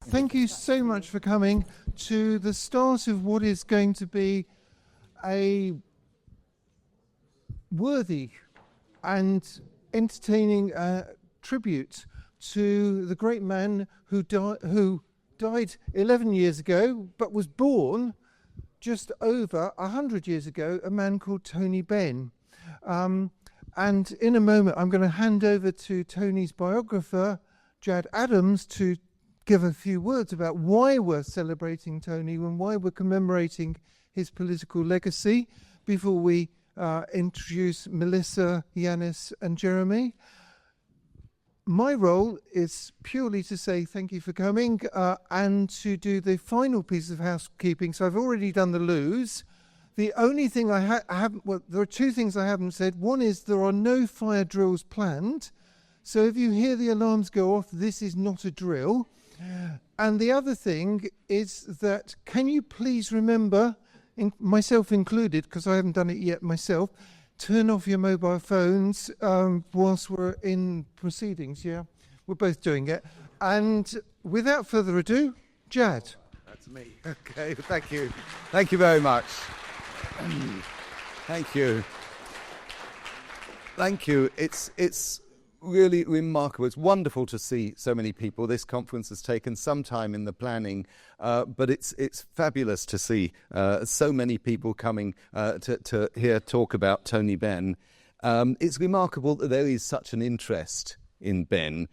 Thank you so much for coming to the start of what is going to be a worthy and entertaining tribute to the great man who died 11 years ago, but was born just over 100 years ago, a man called Tony Benn. And in a moment, I'm going to hand over to Tony's biographer, Jad Adams, to give a few words about why we're celebrating Tony and why we're commemorating his political legacy before we introduce Melissa, Yanis and Jeremy. My role is purely to say thank you for coming and to do the final piece of housekeeping. So I've already done the loos. The only thing I haven't, well, there are two things I haven't said. One is there are no fire drills planned. So if you hear the alarms go off, this is not a drill. And the other thing is that, can you please remember, myself included, because I haven't done it yet myself, turn off your mobile phones whilst we're in proceedings, yeah? We're both doing it. And without further ado, Jad. That's me. Okay, thank you. Thank you very much. Thank you. Thank you. It's really remarkable. It's wonderful to see so many people. This conference has taken some time in the planning, but it's fabulous to see so many people coming to hear talk about Tony Benn. It's remarkable that there is such an interest in Benn.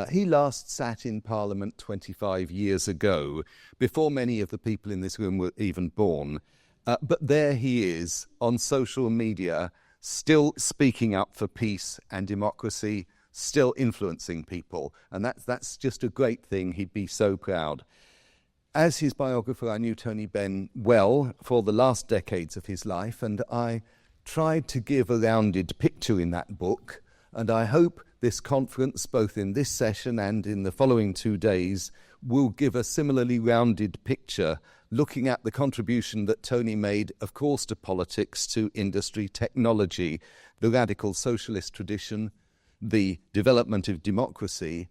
He last sat in Parliament 25 years ago, before many of the people in this room were even born. But there he is on social media, still speaking up for peace and democracy, still influencing people. And that's just a great thing. He'd be so proud. As his biographer, I knew Tony Benn well for the last decades of his life, and I tried to give a rounded picture in that book. And I hope this conference, both in this session and in the following 2 days, will give a similarly rounded picture, looking at the contribution that Tony made, of course, to politics, to industry, technology, the radical socialist tradition, the development of democracy,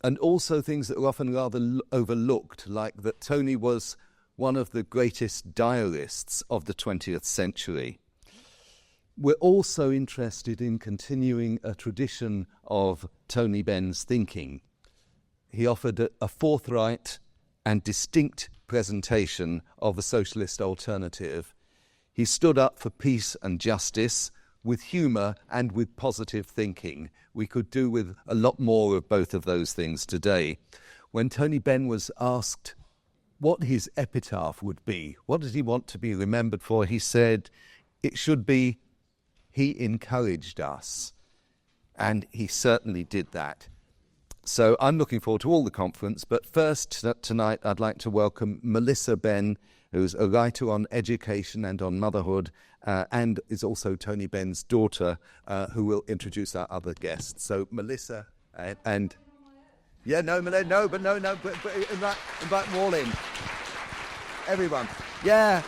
and also things that are often rather overlooked, like that Tony was one of the greatest diarists of the 20th century. We're also interested in continuing a tradition of Tony Benn's thinking. He offered a forthright and distinct presentation of the socialist alternative. He stood up for peace and justice with humour and with positive thinking. We could do with a lot more of both of those things today. When Tony Benn was asked what his epitaph would be, what did he want to be remembered for, he said, it should be, he encouraged us. And he certainly did that. So I'm looking forward to all the conference, but first tonight I'd like to welcome Melissa Benn, who's a writer on education and on motherhood, and is also Tony Benn's daughter, who will introduce our other guests. So Melissa and... Yeah, invite them all in. Everyone. Yeah.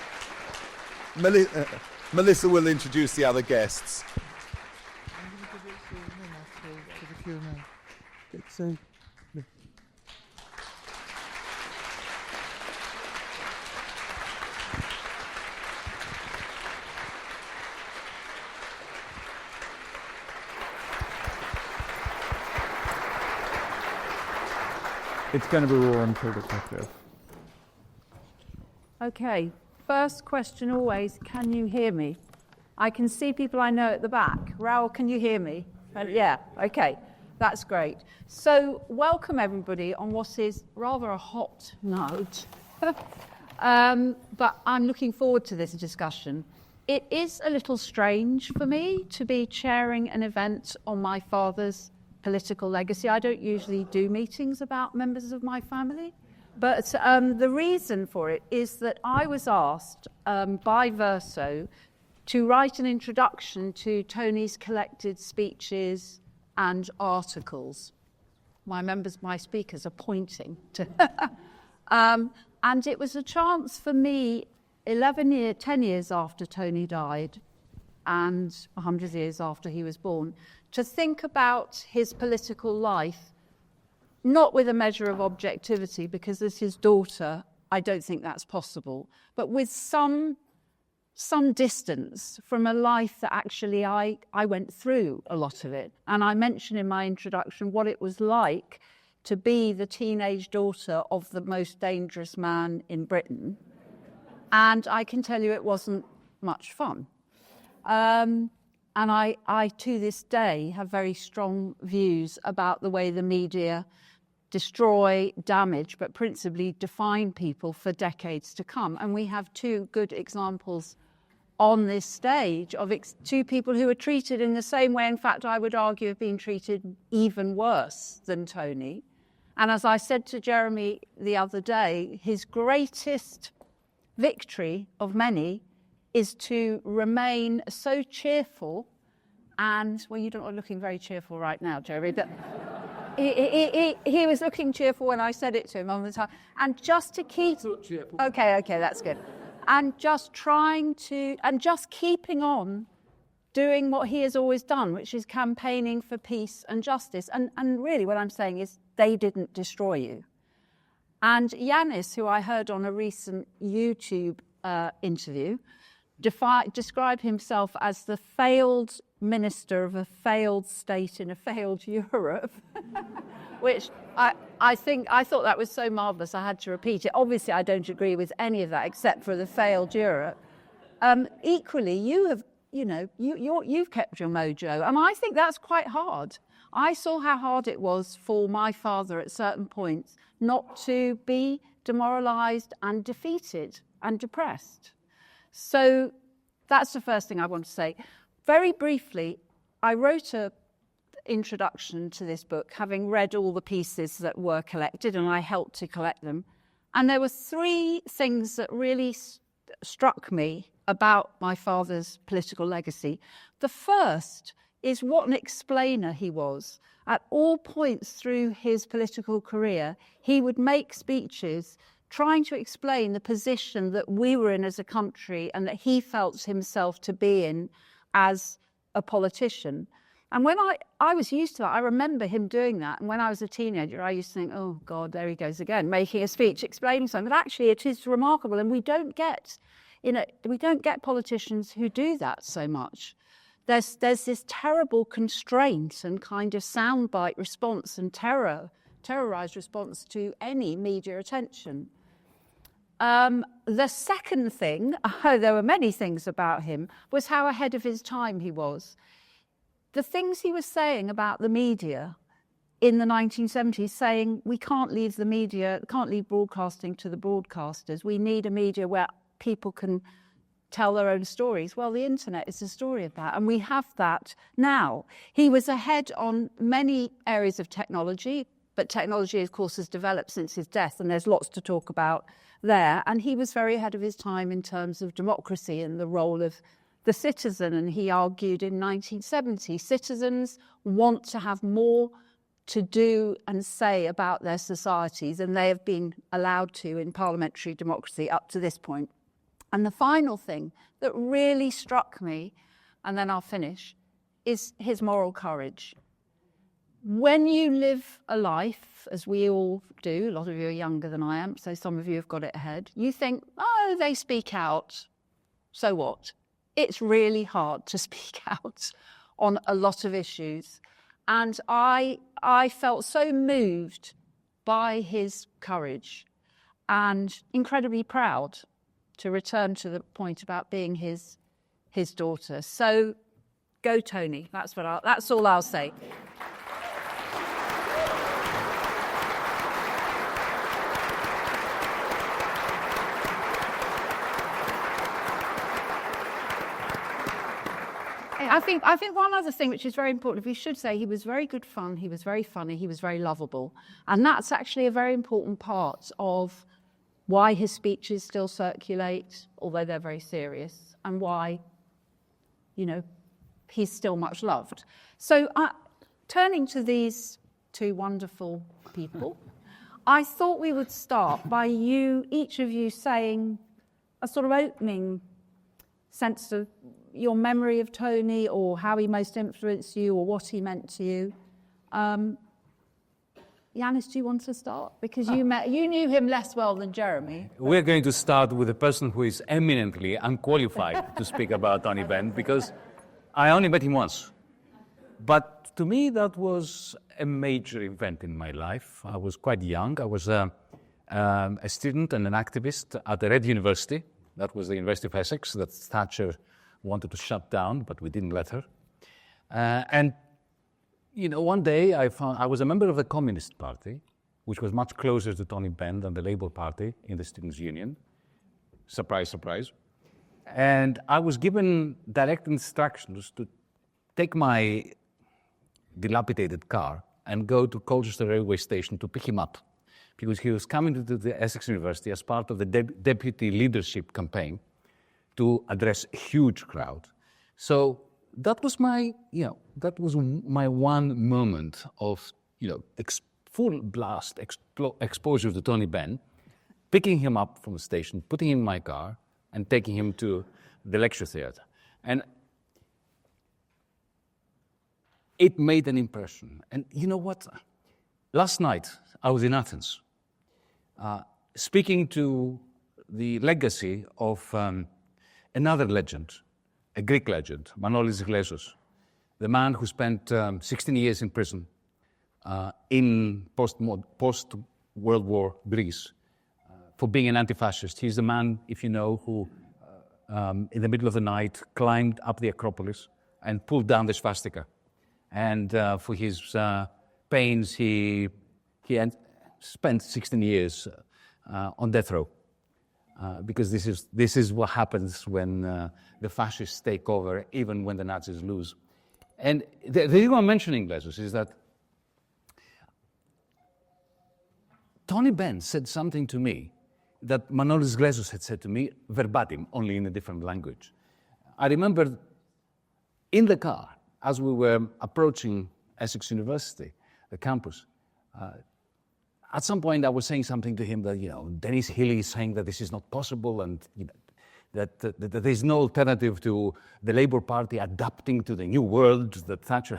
Melissa will introduce the other guests. So, it's going to be raw and provocative. Okay, first question always, can you hear me? I can see people I know at the back. Raoul, can you hear me? Yeah, okay. That's great. So welcome everybody on what is rather a hot note. But I'm looking forward to this discussion. It is a little strange for me to be chairing an event on my father's political legacy. I don't usually do meetings about members of my family. But the reason for it is that I was asked by Verso to write an introduction to Tony's collected speeches and articles. My speakers are pointing to. And it was a chance for me, 10 years after Tony died and 100 years after he was born, to think about his political life not with a measure of objectivity, because as his daughter, I don't think that's possible, but with some distance from a life that actually I went through a lot of it. And I mentioned in my introduction what it was like to be the teenage daughter of the most dangerous man in Britain. And I can tell you it wasn't much fun. And I, to this day, have very strong views about the way the media destroy, damage, but principally define people for decades to come. And we have two good examples on this stage of two people who were treated in the same way. In fact, I would argue have been treated even worse than Tony. And as I said to Jeremy the other day, his greatest victory of many is to remain so cheerful and, well, you're not looking very cheerful right now, Jeremy, but he was looking cheerful when I said it to him all the time. And just to keep... Okay, that's good. And just keeping on doing what he has always done, which is campaigning for peace and justice. And really what I'm saying is they didn't destroy you. And Yanis, who I heard on a recent YouTube interview, described himself as the failed minister of a failed state in a failed Europe, which I thought that was so marvellous I had to repeat it. Obviously, I don't agree with any of that except for the failed Europe. Equally, you've kept your mojo, and I think that's quite hard. I saw how hard it was for my father at certain points not to be demoralised and defeated and depressed. So that's the first thing I want to say. Very briefly, I wrote an introduction to this book, having read all the pieces that were collected, and I helped to collect them. And there were three things that really struck me about my father's political legacy. The first is what an explainer he was. At all points through his political career, he would make speeches trying to explain the position that we were in as a country and that he felt himself to be in as a politician. And when I was used to that, I remember him doing that. And when I was a teenager, I used to think, oh God, there he goes again, making a speech, explaining something. But actually it is remarkable. And we don't get politicians who do that so much. There's this terrible constraint and kind of soundbite response and terrorized response to any media attention. The second thing, there were many things about him, was how ahead of his time he was. The things he was saying about the media in the 1970s, saying we can't leave the media, can't leave broadcasting to the broadcasters. We need a media where people can tell their own stories. Well, the internet is a story of that, and we have that now. He was ahead on many areas of technology, but technology, of course, has developed since his death, and there's lots to talk about there. And he was very ahead of his time in terms of democracy and the role of the citizen. And he argued in 1970, citizens want to have more to do and say about their societies than they have been allowed to in parliamentary democracy up to this point. And the final thing that really struck me, and then I'll finish, is his moral courage. When you live a life, as we all do, a lot of you are younger than I am, so some of you have got it ahead, you think, oh, they speak out, so what? It's really hard to speak out on a lot of issues. And I felt so moved by his courage and incredibly proud, to return to the point about being his daughter. So go Tony, that's all I'll say. I think one other thing which is very important, we should say he was very good fun, he was very funny, he was very lovable. And that's actually a very important part of why his speeches still circulate, although they're very serious, and why, he's still much loved. So turning to these two wonderful people, I thought we would start by each of you saying a sort of opening sense of your memory of Tony, or how he most influenced you, or what he meant to you. Yanis, do you want to start? Because you knew him less well than Jeremy. We're going to start with a person who is eminently unqualified to speak about Tony Benn, because I only met him once. But to me, that was a major event in my life. I was quite young. I was a student and an activist at the Red University. That was the University of Essex that Thatcher wanted to shut down, but we didn't let her. And one day I was a member of the Communist Party, which was much closer to Tony Benn than the Labour Party in the Students' Union. Surprise, surprise. And I was given direct instructions to take my dilapidated car and go to Colchester railway station to pick him up, because he was coming to the Essex University as part of the deputy leadership campaign to address a huge crowd. So that was my one moment of, full blast exposure to Tony Benn, picking him up from the station, putting him in my car, and taking him to the lecture theatre. And it made an impression. And you know what? Last night, I was in Athens, speaking to the legacy of another legend, a Greek legend, Manolis Glezos, the man who spent 16 years in prison in post-World War Greece for being an anti-fascist. He's the man, if you know, who in the middle of the night climbed up the Acropolis and pulled down the swastika. And for his pains, he spent 16 years on death row. Because this is what happens when the fascists take over, even when the Nazis lose. And the reason I'm mentioning Glezos is that Tony Benn said something to me that Manolis Glezos had said to me verbatim, only in a different language. I remember in the car, as we were approaching Essex University, the campus, at some point, I was saying something to him that, Dennis Healy is saying that this is not possible, and that there is no alternative to the Labour Party adapting to the new world that Thatcher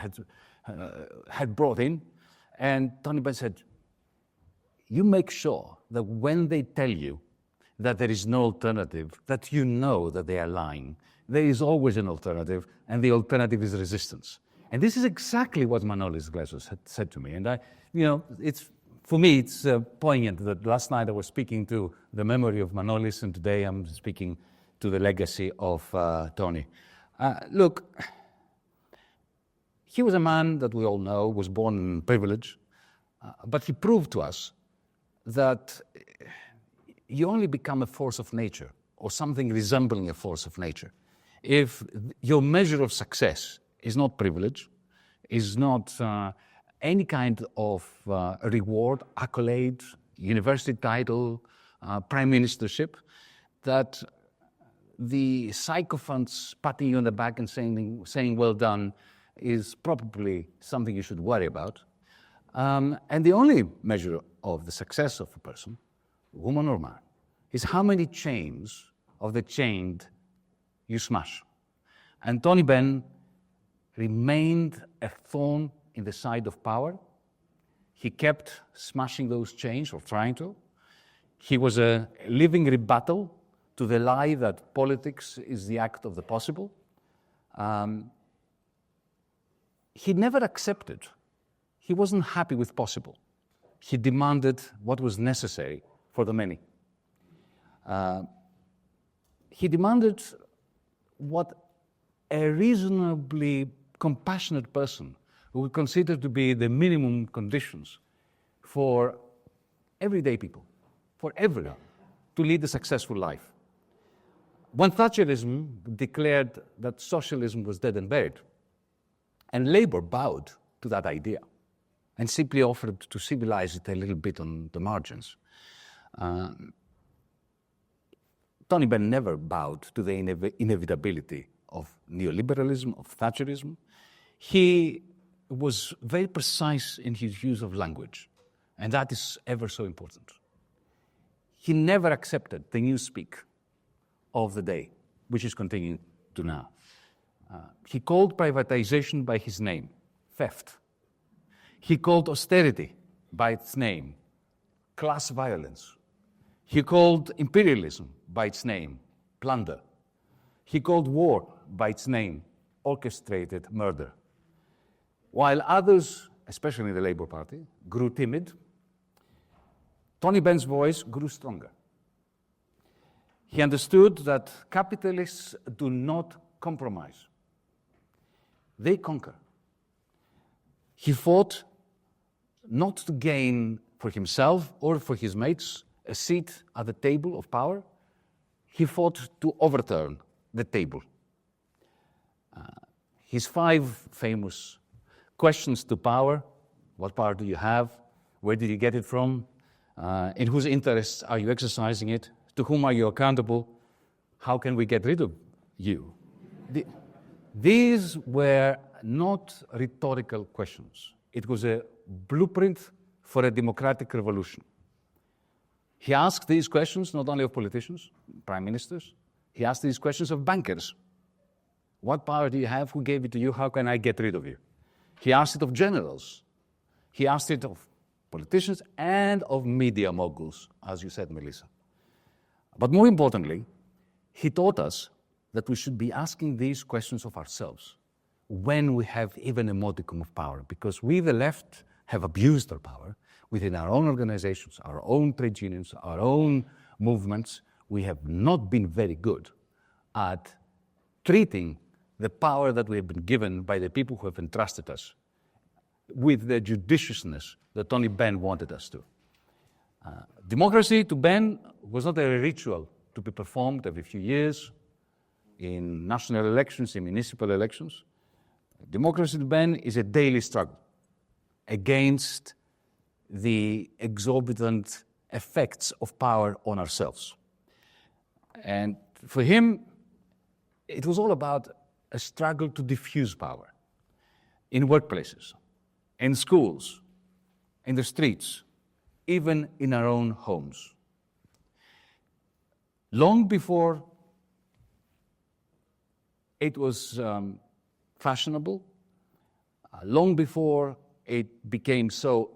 had brought in. And Tony Benn said, you make sure that when they tell you that there is no alternative, that you know that they are lying. There is always an alternative, and the alternative is resistance. And this is exactly what Manolis Glezos had said to me. And for me, it's poignant that last night I was speaking to the memory of Manolis, and today I'm speaking to the legacy of Tony. Look, he was a man that we all know was born in privilege, but he proved to us that you only become a force of nature, or something resembling a force of nature, if your measure of success is not privilege, is not any kind of reward, accolade, university title, prime ministership, that the sycophants patting you on the back and saying well done is probably something you should worry about. And the only measure of the success of a person, woman or man, is how many chains of the chained you smash. And Tony Benn remained a thorn in the side of power. He kept smashing those chains, or trying to. He was a living rebuttal to the lie that politics is the act of the possible. He never accepted. He wasn't happy with possible. He demanded what was necessary for the many. He demanded what a reasonably compassionate person who would consider to be the minimum conditions for everyday people, for everyone, to lead a successful life. When Thatcherism declared that socialism was dead and buried, and Labour bowed to that idea and simply offered to civilize it a little bit on the margins, Tony Benn never bowed to the inevitability of neoliberalism, of Thatcherism. He was very precise in his use of language, and that is ever so important. He never accepted the newspeak of the day, which is continuing to now. He called privatization by his name, theft. He called austerity by its name, class violence. He called imperialism by its name, plunder. He called war by its name, orchestrated murder. While others, especially in the Labour Party, grew timid, Tony Benn's voice grew stronger. He understood that capitalists do not compromise. They conquer. He fought not to gain for himself or for his mates a seat at the table of power. He fought to overturn the table. His 5 famous questions to power: what power do you have? Where did you get it from? In whose interests are you exercising it? To whom are you accountable? How can we get rid of you? These were not rhetorical questions. It was a blueprint for a democratic revolution. He asked these questions not only of politicians, prime ministers, he asked these questions of bankers. What power do you have? Who gave it to you? How can I get rid of you? He asked it of generals. He asked it of politicians and of media moguls, as you said, Melissa. But more importantly, he taught us that we should be asking these questions of ourselves when we have even a modicum of power, because we, the left, have abused our power within our own organizations, our own trade unions, our own movements. We have not been very good at treating the power that we have been given by the people who have entrusted us with the judiciousness that Tony Benn wanted us to. Democracy to Benn was not a ritual to be performed every few years in national elections, in municipal elections. Democracy to Benn is a daily struggle against the exorbitant effects of power on ourselves. And for him, it was all about a struggle to diffuse power in workplaces, in schools, in the streets, even in our own homes. Long before it was fashionable, long before it became so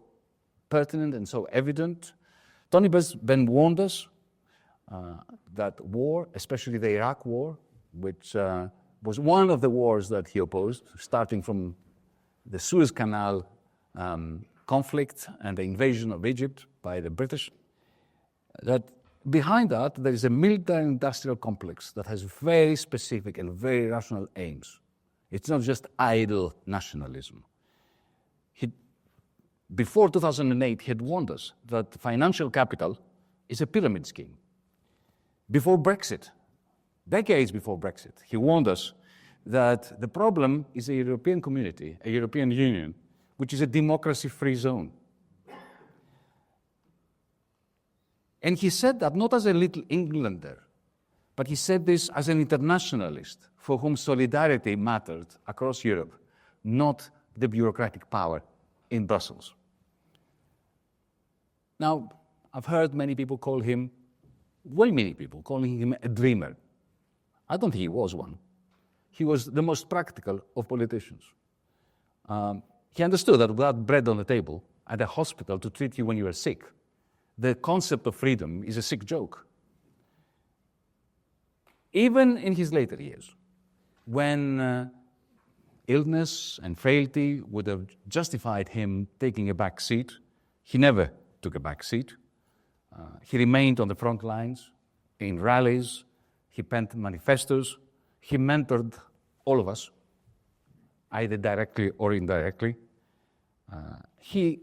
pertinent and so evident, Tony Benn warned us that war, especially the Iraq war, which was one of the wars that he opposed, starting from the Suez Canal conflict and the invasion of Egypt by the British, that behind that there is a military-industrial complex that has very specific and very rational aims. It's not just idle nationalism. Before 2008, he had warned us that financial capital is a pyramid scheme. Before Brexit, decades before Brexit, he warned us that the problem is a European community, a European Union, which is a democracy-free zone. And he said that not as a little Englander, but he said this as an internationalist for whom solidarity mattered across Europe, not the bureaucratic power in Brussels. Now, I've heard many people calling him a dreamer. I don't think he was one. He was the most practical of politicians. He understood that without bread on the table at a hospital to treat you when you are sick, the concept of freedom is a sick joke. Even in his later years, when illness and frailty would have justified him taking a back seat, he never took a back seat. He remained on the front lines, in rallies, he penned manifestos, he mentored all of us, either directly or indirectly. He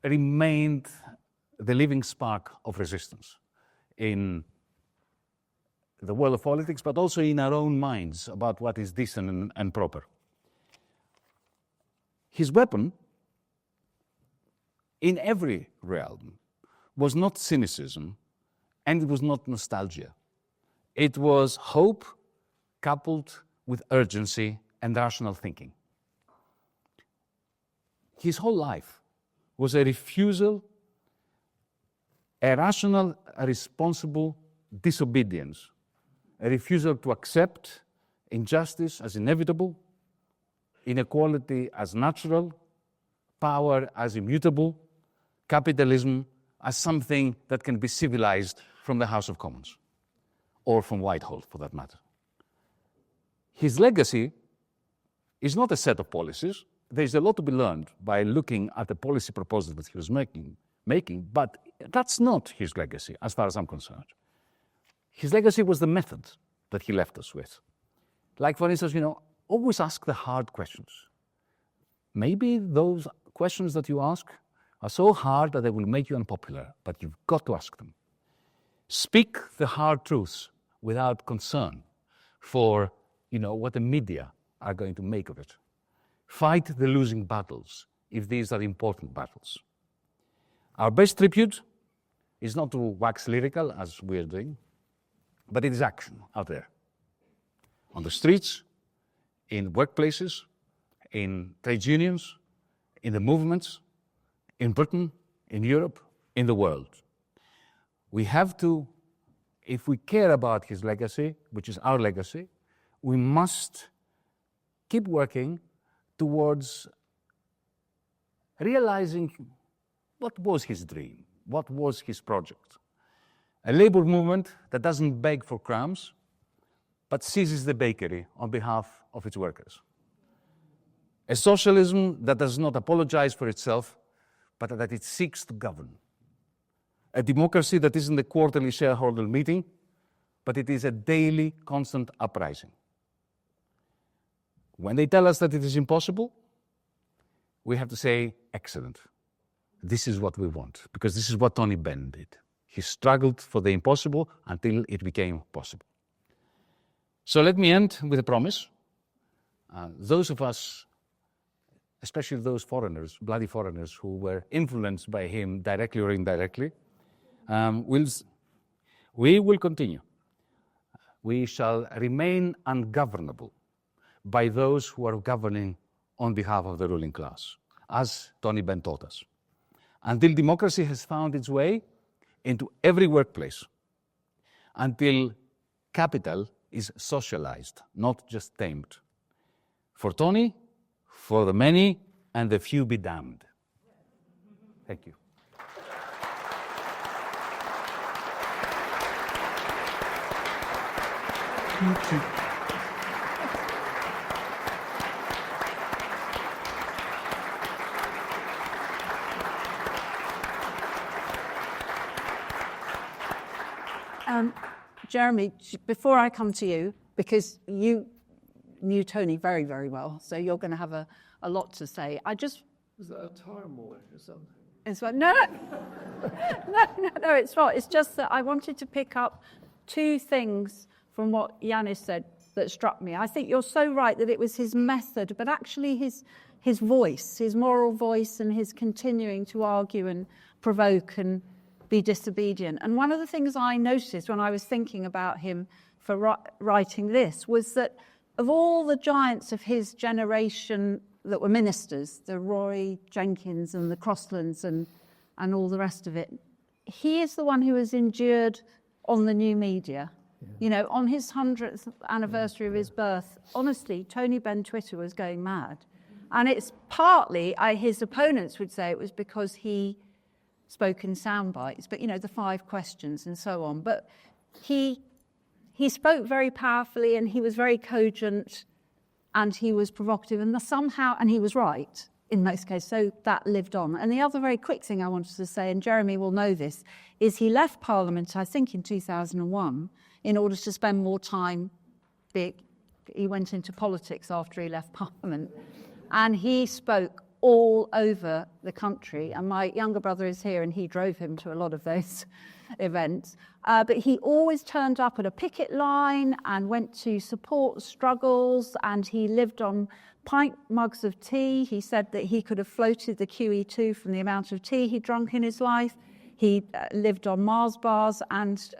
remained the living spark of resistance in the world of politics, but also in our own minds about what is decent and proper. His weapon, in every realm, was not cynicism and it was not nostalgia. It was hope coupled with urgency and rational thinking. His whole life was a refusal, a rational, a responsible disobedience, a refusal to accept injustice as inevitable, inequality as natural, power as immutable, capitalism as something that can be civilized from the House of Commons, or from Whitehall, for that matter. His legacy is not a set of policies. There's a lot to be learned by looking at the policy proposals that he was making, but that's not his legacy, as far as I'm concerned. His legacy was the method that he left us with. Like, for instance, always ask the hard questions. Maybe those questions that you ask are so hard that they will make you unpopular, but you've got to ask them. Speak the hard truths without concern for, what the media are going to make of it. Fight the losing battles if these are important battles. Our best tribute is not to wax lyrical, as we're doing, but it is action out there. On the streets, in workplaces, in trade unions, in the movements, in Britain, in Europe, in the world. We have to, if we care about his legacy, which is our legacy, we must keep working towards realizing what was his dream, what was his project. A labor movement that doesn't beg for crumbs, but seizes the bakery on behalf of its workers. A socialism that does not apologize for itself, but that it seeks to govern. A democracy that isn't a quarterly shareholder meeting, but it is a daily, constant uprising. When they tell us that it is impossible, we have to say, excellent. This is what we want, because this is what Tony Benn did. He struggled for the impossible until it became possible. So let me end with a promise. Those of us, especially those foreigners, bloody foreigners, who were influenced by him directly or indirectly, we will continue. We shall remain ungovernable by those who are governing on behalf of the ruling class, as Tony Benn taught us, until democracy has found its way into every workplace, until capital is socialized, not just tamed. For Tony, for the many, and the few be damned. Thank you. Thank you. Jeremy, before I come to you, because you knew Tony very, very well, so you're going to have a lot to say. Is that a time warning or something? It's like, no, it's not. It's just that I wanted to pick up two things from what Yanis said that struck me. I think you're so right that it was his method, but actually his voice, his moral voice, and his continuing to argue and provoke and be disobedient. And one of the things I noticed when I was thinking about him for writing this was that of all the giants of his generation that were ministers, the Roy Jenkins and the Crosslands and all the rest of it, he is the one who has endured on the new media. Yeah. On his 100th anniversary of his birth, honestly, Tony Benn Twitter was going mad. And it's partly, his opponents would say it was because he spoke in sound bites, but the 5 questions and so on. But he spoke very powerfully, and he was very cogent, and he was provocative, and he was right in most cases, so that lived on. And the other very quick thing I wanted to say, and Jeremy will know this, is he left Parliament, I think in 2001, in order to spend more time. He went into politics after he left Parliament, and he spoke all over the country. And my younger brother is here, and he drove him to a lot of those events. But he always turned up at a picket line and went to support struggles, and he lived on pint mugs of tea. He said that he could have floated the QE2 from the amount of tea he'd drunk in his life. He lived on Mars bars and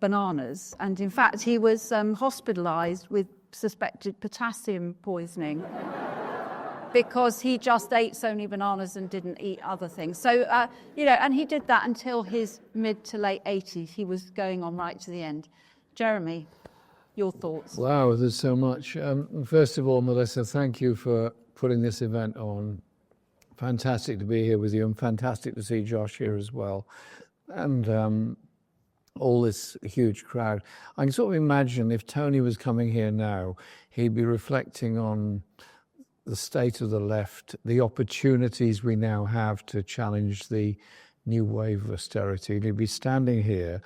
bananas. And in fact, he was hospitalized with suspected potassium poisoning because he just ate so many bananas and didn't eat other things. So, and he did that until his mid to late 80s. He was going on right to the end. Jeremy, your thoughts? Wow, there's so much. First of all, Melissa, thank you for putting this event on. Fantastic to be here with you, and fantastic to see Josh here as well. And all this huge crowd. I can sort of imagine if Tony was coming here now, he'd be reflecting on the state of the left, the opportunities we now have to challenge the new wave of austerity. And he'd be standing here,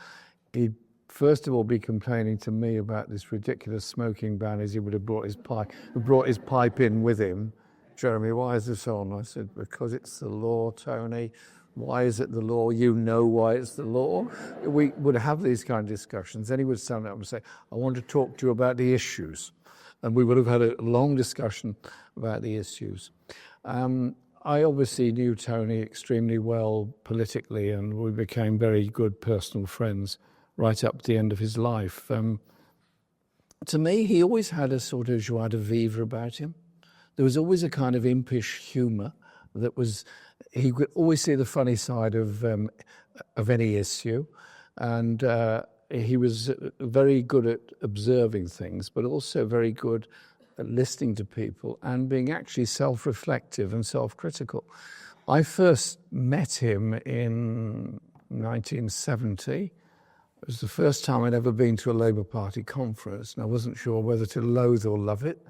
he'd first of all be complaining to me about this ridiculous smoking ban as he would have brought his pipe in with him. Jeremy, why is this on? I said, because it's the law, Tony. Why is it the law? You know why it's the law. We would have these kind of discussions. Then he would stand up and say, I want to talk to you about the issues. And we would have had a long discussion about the issues. I obviously knew Tony extremely well politically, and we became very good personal friends right up to the end of his life. To me, he always had a sort of joie de vivre about him. There was always a kind of impish humour that was, he could always see the funny side of any issue. And he was very good at observing things, but also very good at listening to people and being actually self-reflective and self-critical. I first met him in 1970. It was the first time I'd ever been to a Labour Party conference, and I wasn't sure whether to loathe or love it.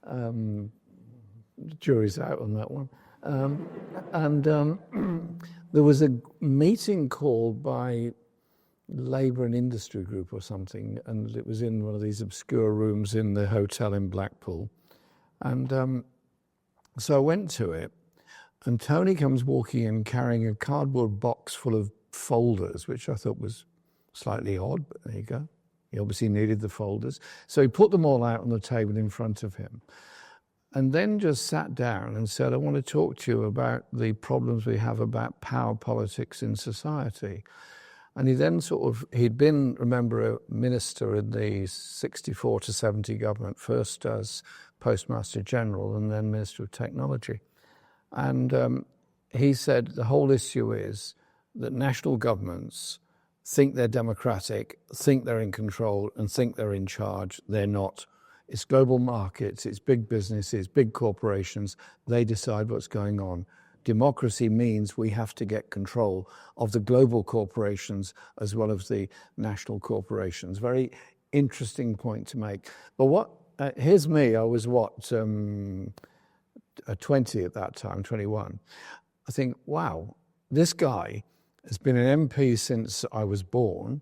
The jury's out on that one. There was a meeting called by Labour and Industry Group or something, and it was in one of these obscure rooms in the hotel in Blackpool. And so I went to it, and Tony comes walking in carrying a cardboard box full of folders, which I thought was slightly odd, but there you go. He obviously needed the folders. So he put them all out on the table in front of him, and then just sat down and said, I want to talk to you about the problems we have about power politics in society. And he then he'd been, remember, a minister in the 64 to 70 government, first as Postmaster General and then Minister of Technology. And he said the whole issue is that national governments think they're democratic, think they're in control, and think they're in charge. They're not. It's global markets, it's big businesses, big corporations. They decide what's going on. Democracy means we have to get control of the global corporations as well as the national corporations. Very interesting point to make. But here's me, I was 20 at that time, 21. I think, wow, this guy has been an MP since I was born,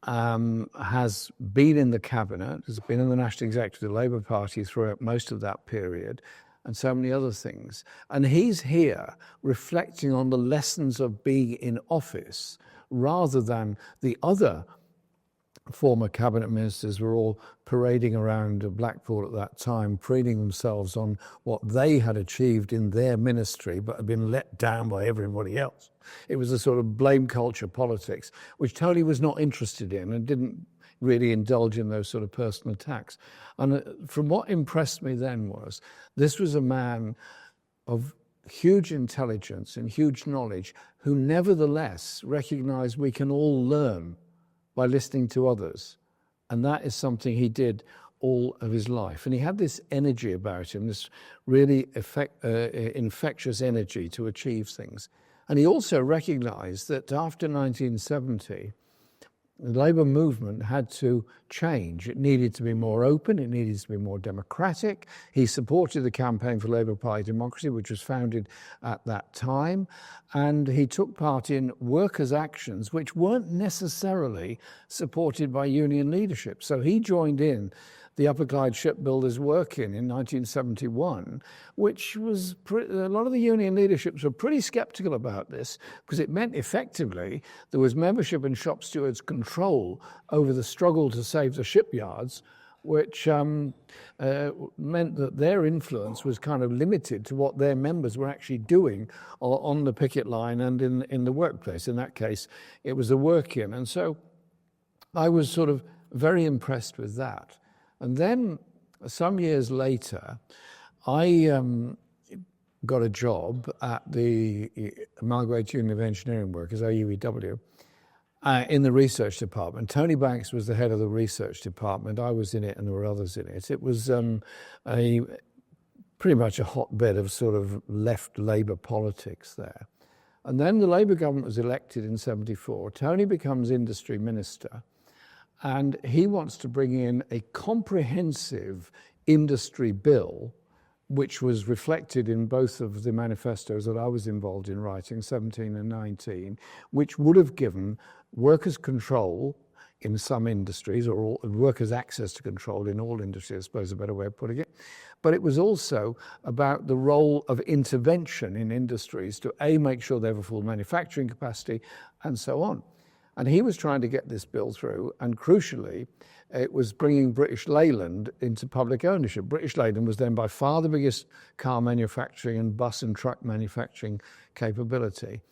has been in the cabinet, has been in the National Executive of the Labour Party throughout most of that period, and so many other things. And he's here reflecting on the lessons of being in office rather than the other former cabinet ministers were all parading around Blackpool at that time, preening themselves on what they had achieved in their ministry but had been let down by everybody else. It was a sort of blame culture politics, which Tony was not interested in and didn't really indulge in those sort of personal attacks. And from what impressed me then was, this was a man of huge intelligence and huge knowledge who nevertheless recognized we can all learn by listening to others. And that is something he did all of his life. And he had this energy about him, this really infectious energy to achieve things. And he also recognized that after 1970, the Labour movement had to change. It needed to be more open. It needed to be more democratic. He supported the Campaign for Labour Party Democracy, which was founded at that time. And he took part in workers' actions, which weren't necessarily supported by union leadership. So he joined in the Upper Clyde Shipbuilders work-in 1971, which was a lot of the union leaderships were pretty sceptical about this because it meant effectively there was membership and shop stewards' control over the struggle to save the shipyards, which meant that their influence was kind of limited to what their members were actually doing on the picket line and in the workplace. In that case, it was a work-in. And so I was sort of very impressed with that. And then some years later, I got a job at the Amalgamated Union of Engineering Workers, AUEW, in the research department. Tony Banks was the head of the research department. I was in it and there were others in it. It was a pretty much a hotbed of sort of left Labour politics there. And then the Labour government was elected in 74. Tony becomes industry minister, and he wants to bring in a comprehensive industry bill, which was reflected in both of the manifestos that I was involved in writing, 17 and 19, which would have given workers' control in some industries, or workers' access to control in all industries, I suppose is a better way of putting it. But it was also about the role of intervention in industries to A, make sure they have a full manufacturing capacity, and so on. And he was trying to get this bill through, and crucially, it was bringing British Leyland into public ownership. British Leyland was then by far the biggest car manufacturing and bus and truck manufacturing capability.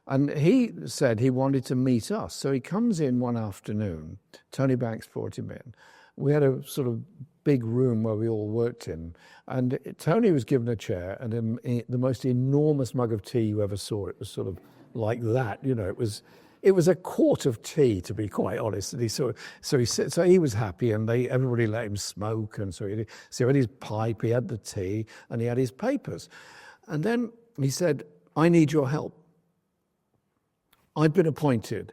And he said he wanted to meet us. So he comes in one afternoon. Tony Banks brought him in. We had a sort of big room where we all worked in. And Tony was given a chair and the most enormous mug of tea you ever saw. It was sort of like that, you know. It was a quart of tea, to be quite honest. And he was happy, and everybody let him smoke. And so he had his pipe, he had the tea, and he had his papers. And then he said, "I need your help." I'd been appointed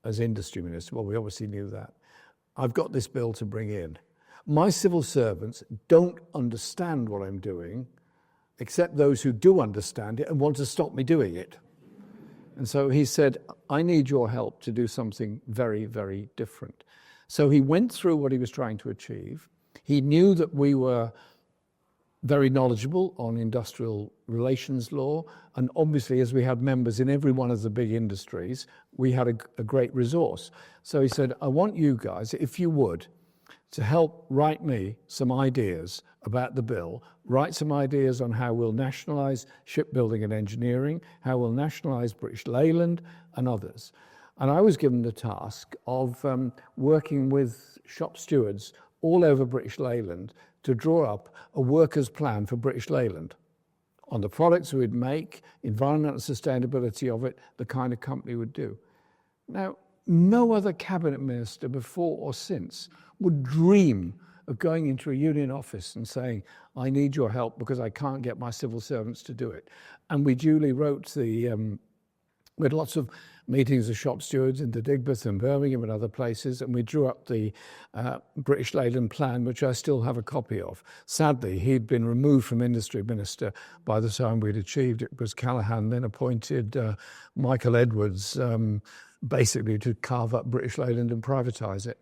as industry minister. Well, we obviously knew that. I've got this bill to bring in. My civil servants don't understand what I'm doing, except those who do understand it and want to stop me doing it. And so he said, I need your help to do something very, very different. So he went through what he was trying to achieve. He knew that we were very knowledgeable on industrial relations law, and obviously as we had members in every one of the big industries, we had a great resource. So he said, I want you guys, if you would, to help write me some ideas about the bill, write some ideas on how we'll nationalise shipbuilding and engineering, how we'll nationalise British Leyland and others. And I was given the task of working with shop stewards all over British Leyland to draw up a workers' plan for British Leyland on the products we'd make, environmental sustainability of it, the kind of company we'd do. Now, no other cabinet minister before or since would dream of going into a union office and saying, I need your help because I can't get my civil servants to do it. And we duly wrote we had lots of meetings of shop stewards in Digbeth and Birmingham and other places, and we drew up the British Leyland plan, which I still have a copy of. Sadly, he'd been removed from industry minister by the time we'd achieved it, because Callaghan then appointed Michael Edwards basically to carve up British Leyland and privatise it.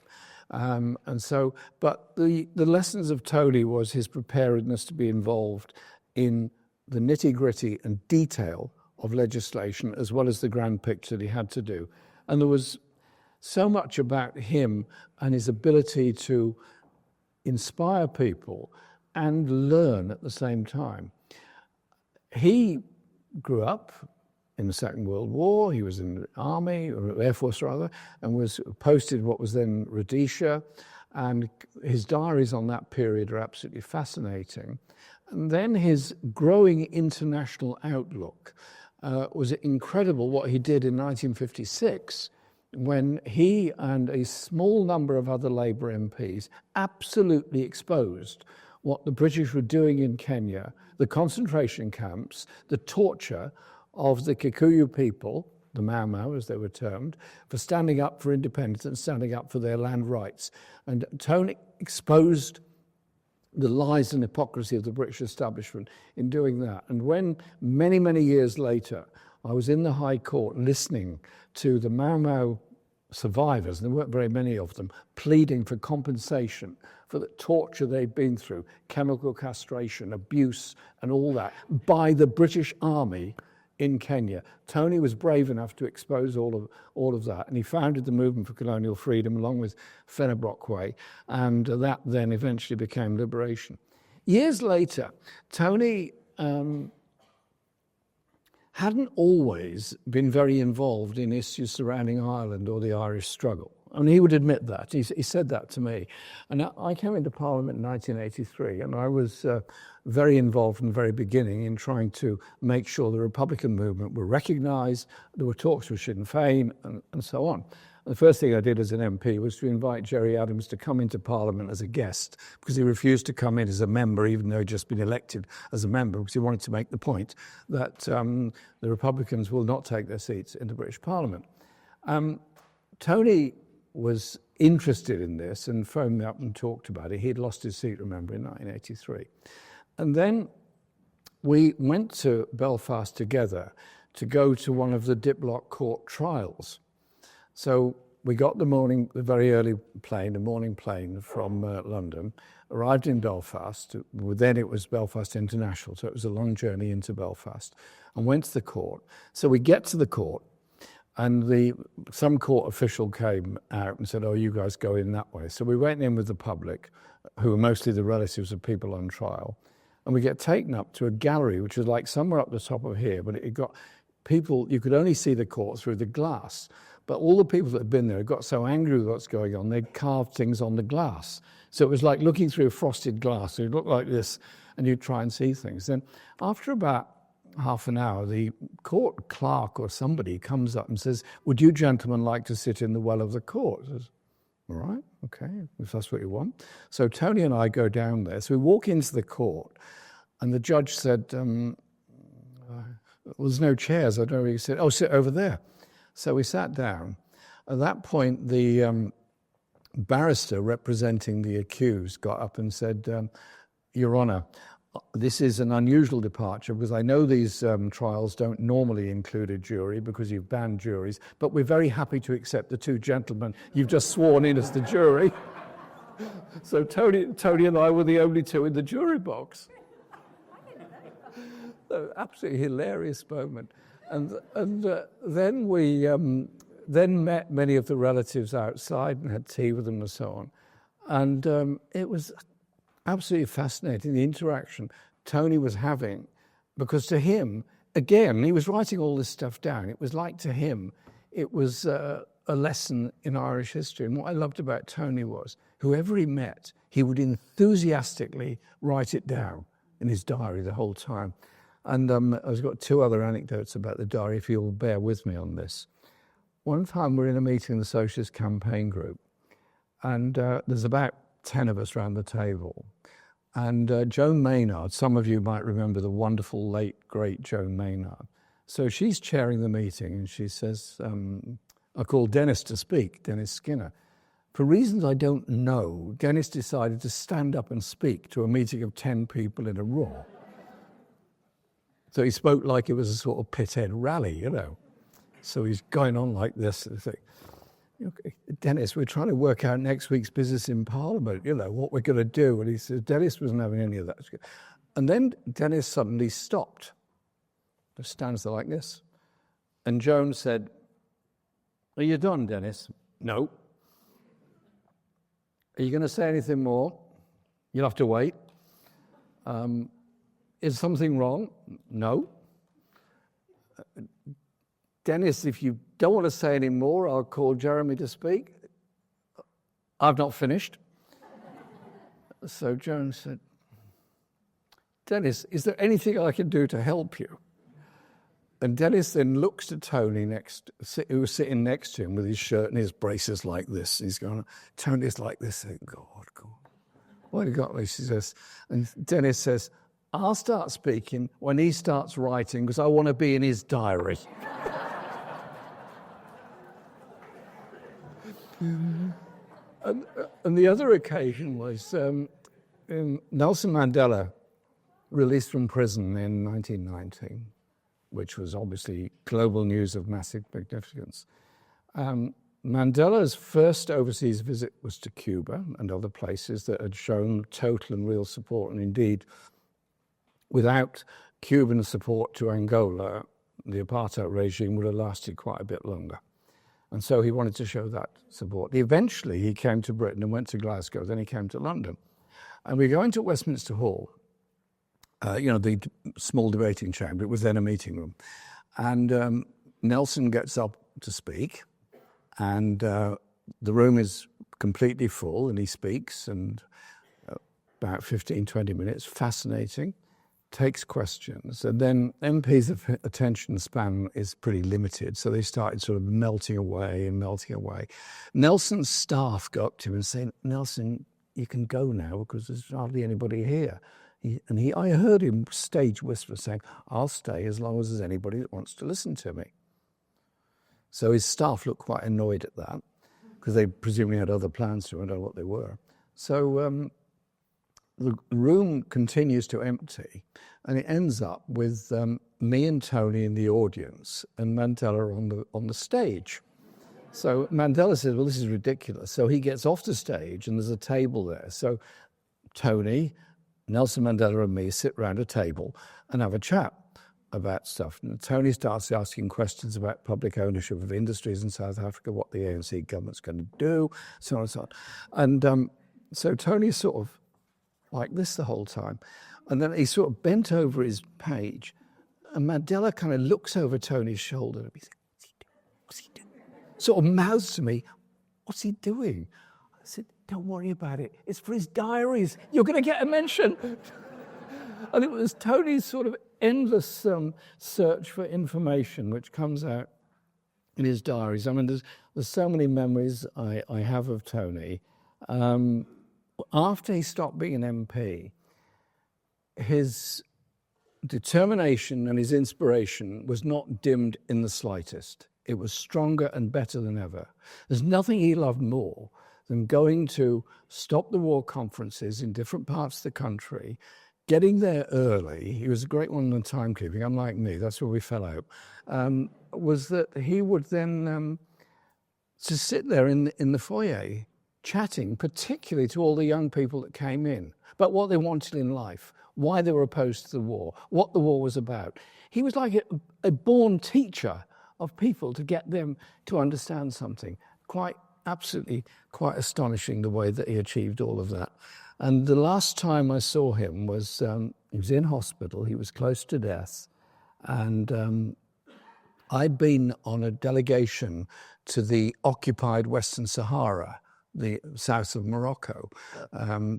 But the lessons of Tony was his preparedness to be involved in the nitty-gritty and detail of legislation, as well as the grand picture that he had to do. And there was so much about him and his ability to inspire people and learn at the same time. He grew up in the Second World War. He was in the Army, or Air Force rather, and was posted in what was then Rhodesia. And his diaries on that period are absolutely fascinating. And then his growing international outlook was incredible what he did in 1956, when he and a small number of other Labour MPs absolutely exposed what the British were doing in Kenya, the concentration camps, the torture of the Kikuyu people, the Mau Mau as they were termed, for standing up for independence and standing up for their land rights. And Tony exposed the lies and hypocrisy of the British establishment in doing that. And when many, many years later, I was in the High Court listening to the Mau Mau survivors, and there weren't very many of them, pleading for compensation for the torture they'd been through, chemical castration, abuse, and all that, by the British Army in Kenya. Tony was brave enough to expose all of that, and he founded the movement for colonial freedom along with Fenner Brockway, and that then eventually became Liberation. Years later, Tony hadn't always been very involved in issues surrounding Ireland or the Irish struggle. I mean, he would admit that. He said that to me. And I came into Parliament in 1983, and I was very involved from the very beginning in trying to make sure the Republican movement were recognised. There were talks with Sinn Féin and so on. The first thing I did as an MP was to invite Gerry Adams to come into Parliament as a guest, because he refused to come in as a member, even though he'd just been elected as a member, because he wanted to make the point that the Republicans will not take their seats in the British Parliament. Tony was interested in this and phoned me up and talked about it. He'd lost his seat, remember, in 1983. And then we went to Belfast together to go to one of the Diplock court trials. So we got the morning plane from London, arrived in Belfast. Then it was Belfast International, so it was a long journey into Belfast, and went to the court. So we get to the court, and some court official came out and said, "Oh, you guys go in that way." So we went in with the public, who were mostly the relatives of people on trial, and we get taken up to a gallery, which was like somewhere up the top of here, but it got people, you could only see the court through the glass. But all the people that had been there had got so angry with what's going on, they'd carved things on the glass. So it was like looking through frosted glass. It looked like this, and you'd try and see things. Then after about half an hour, the court clerk or somebody comes up and says, "Would you gentlemen like to sit in the well of the court?" I says, "All right, okay, if that's what you want." So Tony and I go down there. So we walk into the court, and the judge said, "There's no chairs." I don't know where he said, "Oh, sit over there." So we sat down. At that point, the barrister representing the accused got up and said, "Your Honour, this is an unusual departure because I know these trials don't normally include a jury because you've banned juries, but we're very happy to accept the two gentlemen you've just sworn in as the jury." So Tony and I were the only two in the jury box. So absolutely hilarious moment. And then we then met many of the relatives outside and had tea with them and so on. And it was absolutely fascinating, the interaction Tony was having, because to him, again, he was writing all this stuff down. It was like to him, it was a lesson in Irish history. And what I loved about Tony was, whoever he met, he would enthusiastically write it down in his diary the whole time. And I've got two other anecdotes about the diary, if you'll bear with me on this. One time we're in a meeting in the Socialist Campaign Group, and there's about 10 of us around the table. And Joan Maynard, some of you might remember the wonderful, late, great Joan Maynard. So she's chairing the meeting, and she says, I call Dennis to speak, Dennis Skinner. For reasons I don't know, Dennis decided to stand up and speak to a meeting of 10 people in a room. So he spoke like it was a sort of pithead rally, you know. So he's going on like this. And think, "Okay, Dennis, we're trying to work out next week's business in Parliament, you know, what we're going to do." And he says, Dennis wasn't having any of that. And then Dennis suddenly stopped. Just stands there like this. And Joan said, "Are you done, Dennis?" "No." "Are you going to say anything more?" "You'll have to wait." "Is something wrong?" "No." "Dennis, if you don't want to say any more, I'll call Jeremy to speak." "I've not finished." So Joan said, "Dennis, is there anything I can do to help you?" And Dennis then looks to Tony who was sitting next to him with his shirt and his braces like this. He's going, Tony's like this, saying, God. What have you got? He says, and Dennis says, "I'll start speaking when he starts writing because I want to be in his diary." And the other occasion was Nelson Mandela, released from prison in 1919, which was obviously global news of massive significance. Mandela's first overseas visit was to Cuba and other places that had shown total and real support. And indeed, without Cuban support to Angola, the apartheid regime would have lasted quite a bit longer. And so he wanted to show that support. Eventually, he came to Britain and went to Glasgow. Then he came to London. And we go into Westminster Hall, the small debating chamber. It was then a meeting room. And Nelson gets up to speak. And the room is completely full, and he speaks, and about 15, 20 minutes, fascinating. takes questions, and then MPs' attention span is pretty limited, so they started sort of melting away and melting away. Nelson's staff go up to him and say, "Nelson, you can go now because there's hardly anybody here." I heard him stage whisper saying, "I'll stay as long as there's anybody that wants to listen to me." So his staff looked quite annoyed at that because they presumably had other plans to, I don't know what they were. So the room continues to empty, and it ends up with me and Tony in the audience and Mandela on the stage. So Mandela says, "Well, this is ridiculous." So he gets off the stage, and there's a table there. So Tony, Nelson Mandela, and me sit around a table and have a chat about stuff. And Tony starts asking questions about public ownership of industries in South Africa, what the ANC government's going to do, so on and so on. And so Tony's sort of like this the whole time. And then he sort of bent over his page, and Mandela kind of looks over Tony's shoulder and he's like, "What's he doing? Sort of mouths to me, "What's he doing?" I said, "Don't worry about it. It's for his diaries. You're going to get a mention." And it was Tony's sort of endless search for information, which comes out in his diaries. I mean, there's so many memories I have of Tony. After he stopped being an MP, his determination and his inspiration was not dimmed in the slightest. It was stronger and better than ever. There's nothing he loved more than going to stop the war conferences in different parts of the country, getting there early. He was a great one on timekeeping, unlike me, that's where we fell out, was that he would then just sit there in the foyer chatting, particularly to all the young people that came in, about what they wanted in life, why they were opposed to the war, what the war was about. He was like a born teacher of people to get them to understand something. Absolutely quite astonishing the way that he achieved all of that. And the last time I saw him was, he was in hospital, he was close to death, and I'd been on a delegation to the occupied Western Sahara, the south of Morocco,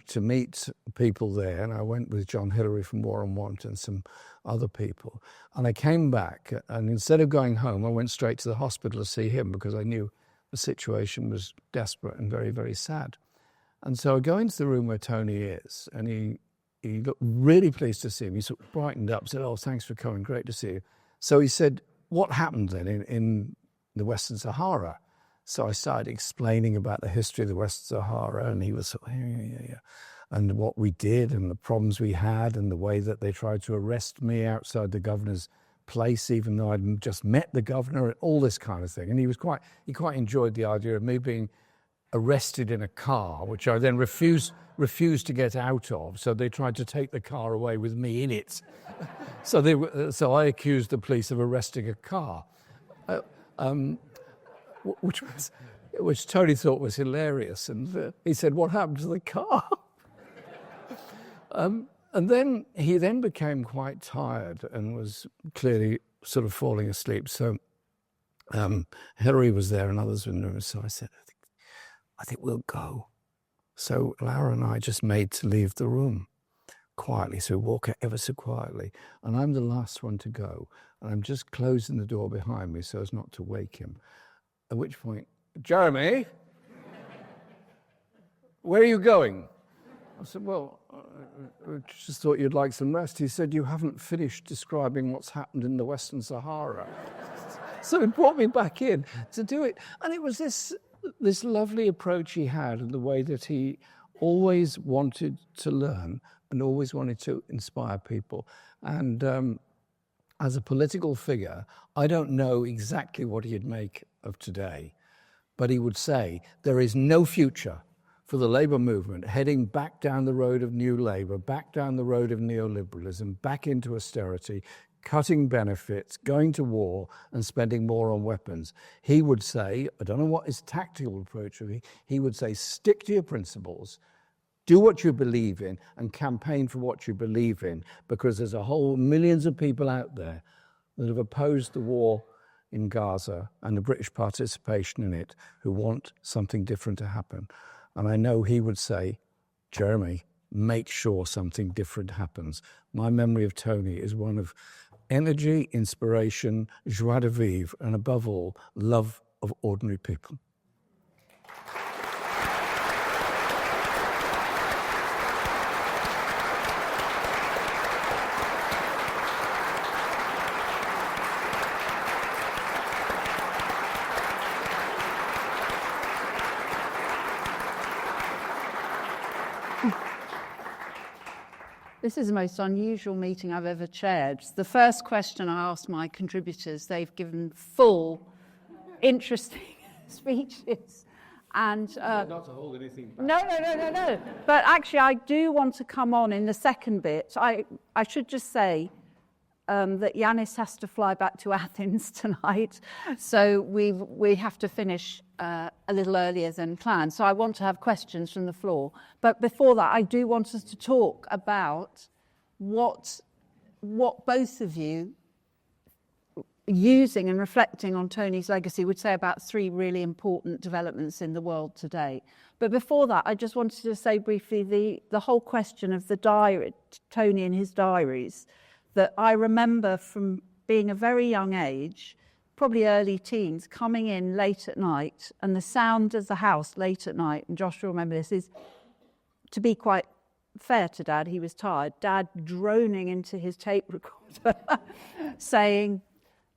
to meet people there. And I went with John Hillary from War and Want and some other people. And I came back, and instead of going home, I went straight to the hospital to see him because I knew the situation was desperate and very, very sad. And so I go into the room where Tony is, and he looked really pleased to see me. He sort of brightened up, said, "Oh, thanks for coming, great to see you." So he said, "What happened then in the Western Sahara?" So I started explaining about the history of the Western Sahara, and he was sort of, yeah, and what we did and the problems we had and the way that they tried to arrest me outside the governor's place, even though I'd just met the governor, and all this kind of thing. And he quite enjoyed the idea of me being arrested in a car, which I then refused to get out of. So they tried to take the car away with me in it. So I accused the police of arresting a car. Which Tony thought was hilarious, and he said, "What happened to the car?" And then he became quite tired and was clearly sort of falling asleep. So Hillary was there and others were in the room. So I said, I think we'll go. So Laura and I just made to leave the room quietly. So we walk ever so quietly, and I'm the last one to go, and I'm just closing the door behind me so as not to wake him. At which point, "Jeremy, where are you going?" I said, "Well, I just thought you'd like some rest." He said, "You haven't finished describing what's happened in the Western Sahara." So he brought me back in to do it. And it was this lovely approach he had, and the way that he always wanted to learn and always wanted to inspire people. And as a political figure, I don't know exactly what he'd make of today, but he would say there is no future for the Labour movement heading back down the road of New Labour, back down the road of neoliberalism, back into austerity, cutting benefits, going to war and spending more on weapons. He would say, I don't know what his tactical approach would be, he would say, stick to your principles, do what you believe in, and campaign for what you believe in, because there's a whole millions of people out there that have opposed the war in Gaza and the British participation in it who want something different to happen. And I know he would say, Jeremy, make sure something different happens. My memory of Tony is one of energy, inspiration, joie de vivre, and above all, love of ordinary people. This is the most unusual meeting I've ever chaired. The first question I asked my contributors, they've given full, interesting speeches. And Not to hold anything back. No. But actually, I do want to come on in the second bit. I should just say that Yanis has to fly back to Athens tonight, so we have to finish a little earlier than planned. So I want to have questions from the floor. But before that, I do want us to talk about what both of you, using and reflecting on Tony's legacy, would say about three really important developments in the world today. But before that, I just wanted to say briefly the whole question of the diary, Tony and his diaries, that I remember from being a very young age, probably early teens, coming in late at night, and the sound of the house late at night, and Josh will remember this, is, to be quite fair to Dad, he was tired, Dad droning into his tape recorder, saying,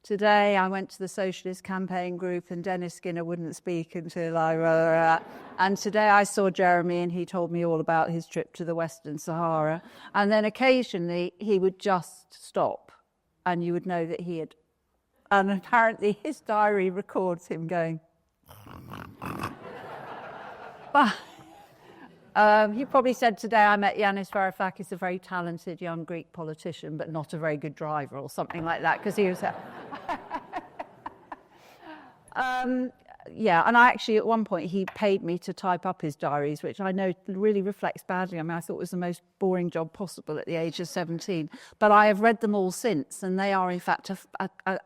"Today I went to the Socialist Campaign Group and Dennis Skinner wouldn't speak until I... And today I saw Jeremy and he told me all about his trip to the Western Sahara." And then occasionally he would just stop and you would know that he had... And apparently his diary records him going... But he probably said, "Today I met Yanis Varoufakis, a very talented young Greek politician, but not a very good driver," or something like that, because he was... Yeah, and I actually, at one point, he paid me to type up his diaries, which I know really reflects badly. I mean, I thought it was the most boring job possible at the age of 17. But I have read them all since, and they are, in fact,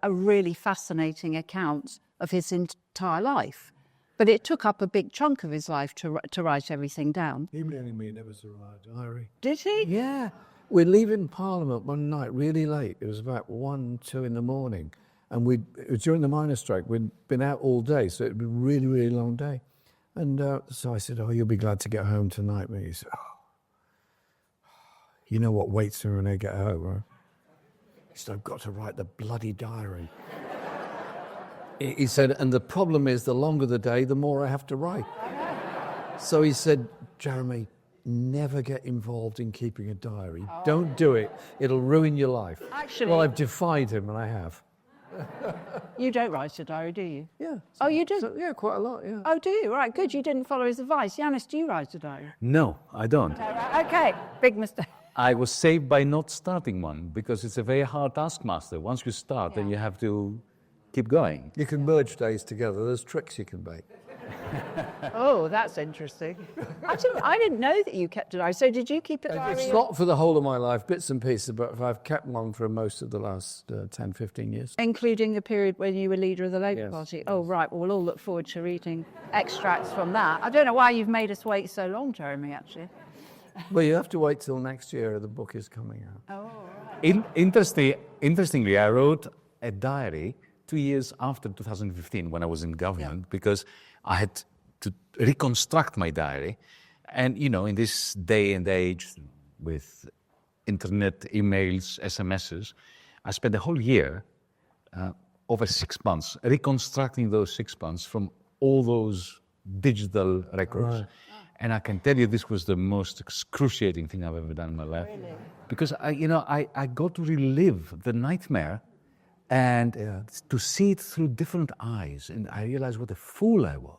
a really fascinating account of his entire life. But it took up a big chunk of his life to write everything down. He really mean it was a diary. Did he? Yeah. We're leaving Parliament one night, really late. It was about 1, 2 in the morning. And it was during the miners' strike. We'd been out all day, so it'd been a really, really long day. And so I said, "Oh, you'll be glad to get home tonight." And he said, "Oh, you know what waits me when I get home, right?" He said, "I've got to write the bloody diary." He said, "And the problem is, the longer the day, the more I have to write." So he said, "Jeremy, never get involved in keeping a diary. Don't do it. It'll ruin your life." Actually... Well, I've defied him, and I have. You don't write a diary, do you? Yeah. Oh, you do? So, yeah, quite a lot, yeah. Oh, do you? Right, good. You didn't follow his advice. Yanis, do you write a diary? No, I don't. Okay, big mistake. I was saved by not starting one because it's a very hard taskmaster. Once you start, then you have to keep going. You can merge days together. There's tricks you can make. Oh, that's interesting. I didn't know that you kept a diary. So did you keep a diary? It's not for the whole of my life, bits and pieces, but I've kept one for most of the last 10, 15 years. Including the period when you were leader of the Labour Yes. Party? Oh, right. Well, we'll all look forward to reading extracts from that. I don't know why you've made us wait so long, Jeremy, actually. Well, you have to wait till next year. The book is coming out. Oh, right. Interestingly, I wrote a diary 2 years after 2015 when I was in government because I had to reconstruct my diary. And, you know, in this day and age with internet, emails, SMSs, I spent the whole year, over 6 months, reconstructing those 6 months from all those digital records. Right. And I can tell you this was the most excruciating thing I've ever done in my life. Really? Because, I got to relive the nightmare and to see it through different eyes. And I realized what a fool I was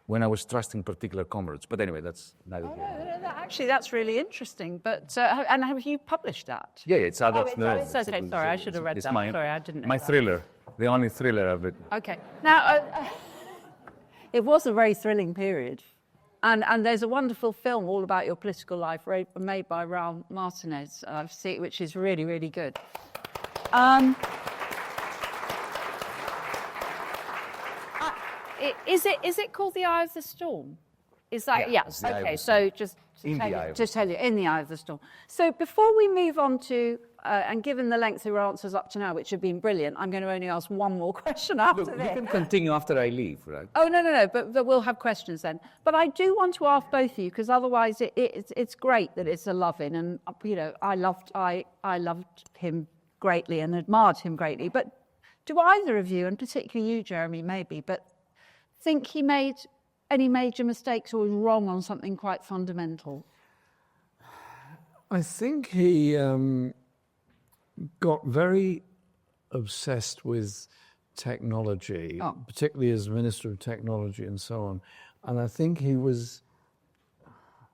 when I was trusting particular comrades. But anyway, that's neither here. No, actually, that's really interesting. But and have you published that? Yeah, it's other. It's okay. Sorry, I should have read that. Sorry, I didn't know My that. thriller, the only thriller I've written. Okay. Now, it was a very thrilling period. And there's a wonderful film all about your political life made by Raul Martinez, I've seen, which is really, really good. Is it called The Eye of the Storm? Is that, yes, the eye of okay, the so just In the eye of the to tell you, in the eye of the storm. So before we move on to, and given the length of your answers up to now, which have been brilliant, I'm going to only ask one more question after Look, this. you can continue after I leave, right? Oh, no, but we'll have questions then. But I do want to ask both of you, because otherwise it's great that it's a love-in, and, you know, I loved him greatly and admired him greatly. But do either of you, and particularly you, Jeremy, maybe, but think he made any major mistakes or was wrong on something quite fundamental? I think he got very obsessed with technology, particularly as Minister of Technology and so on. And I think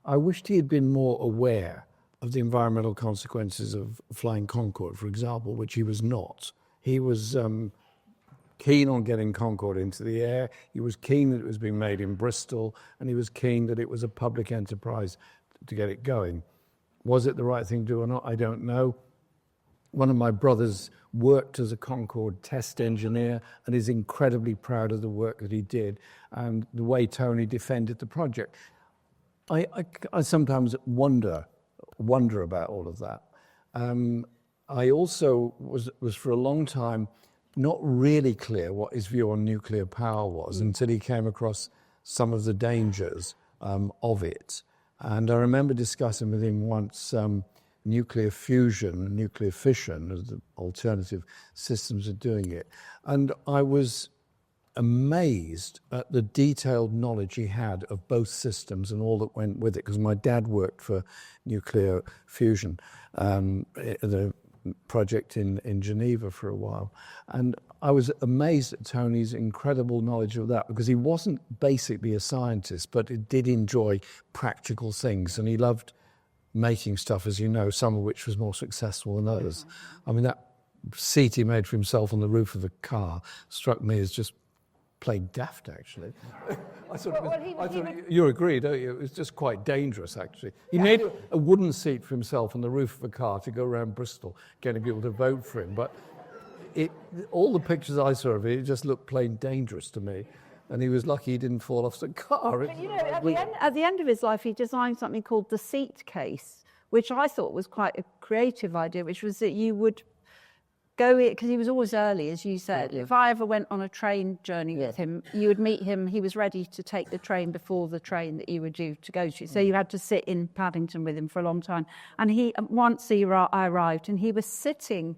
I wished he had been more aware of the environmental consequences of flying Concorde, for example, which he was not. He was keen on getting Concorde into the air. He was keen that it was being made in Bristol, and he was keen that it was a public enterprise to get it going. Was it the right thing to do or not? I don't know. One of my brothers worked as a Concorde test engineer and is incredibly proud of the work that he did and the way Tony defended the project. I sometimes wonder about all of that. I also was for a long time not really clear what his view on nuclear power was until he came across some of the dangers of it. And I remember discussing with him once nuclear fusion, nuclear fission as the alternative systems of doing it. And I was amazed at the detailed knowledge he had of both systems and all that went with it, because my dad worked for nuclear fusion, the project in Geneva for a while. And I was amazed at Tony's incredible knowledge of that, because he wasn't basically a scientist, but he did enjoy practical things, and he loved making stuff, as you know, some of which was more successful than others. I mean, that seat he made for himself on the roof of the car struck me as just plain daft, actually. I thought you agree, don't you? It was just quite dangerous, actually. He made a wooden seat for himself on the roof of a car to go around Bristol, getting people to vote for him. But all the pictures I saw of it just looked plain dangerous to me. And he was lucky he didn't fall off the car. But, you know, at the end of his life, he designed something called the seat case, which I thought was quite a creative idea, which was that you would go, because he was always early, as you said. If I ever went on a train journey with him, you would meet him. He was ready to take the train before the train that you were due to go to. So you had to sit in Paddington with him for a long time. And I arrived, and he was sitting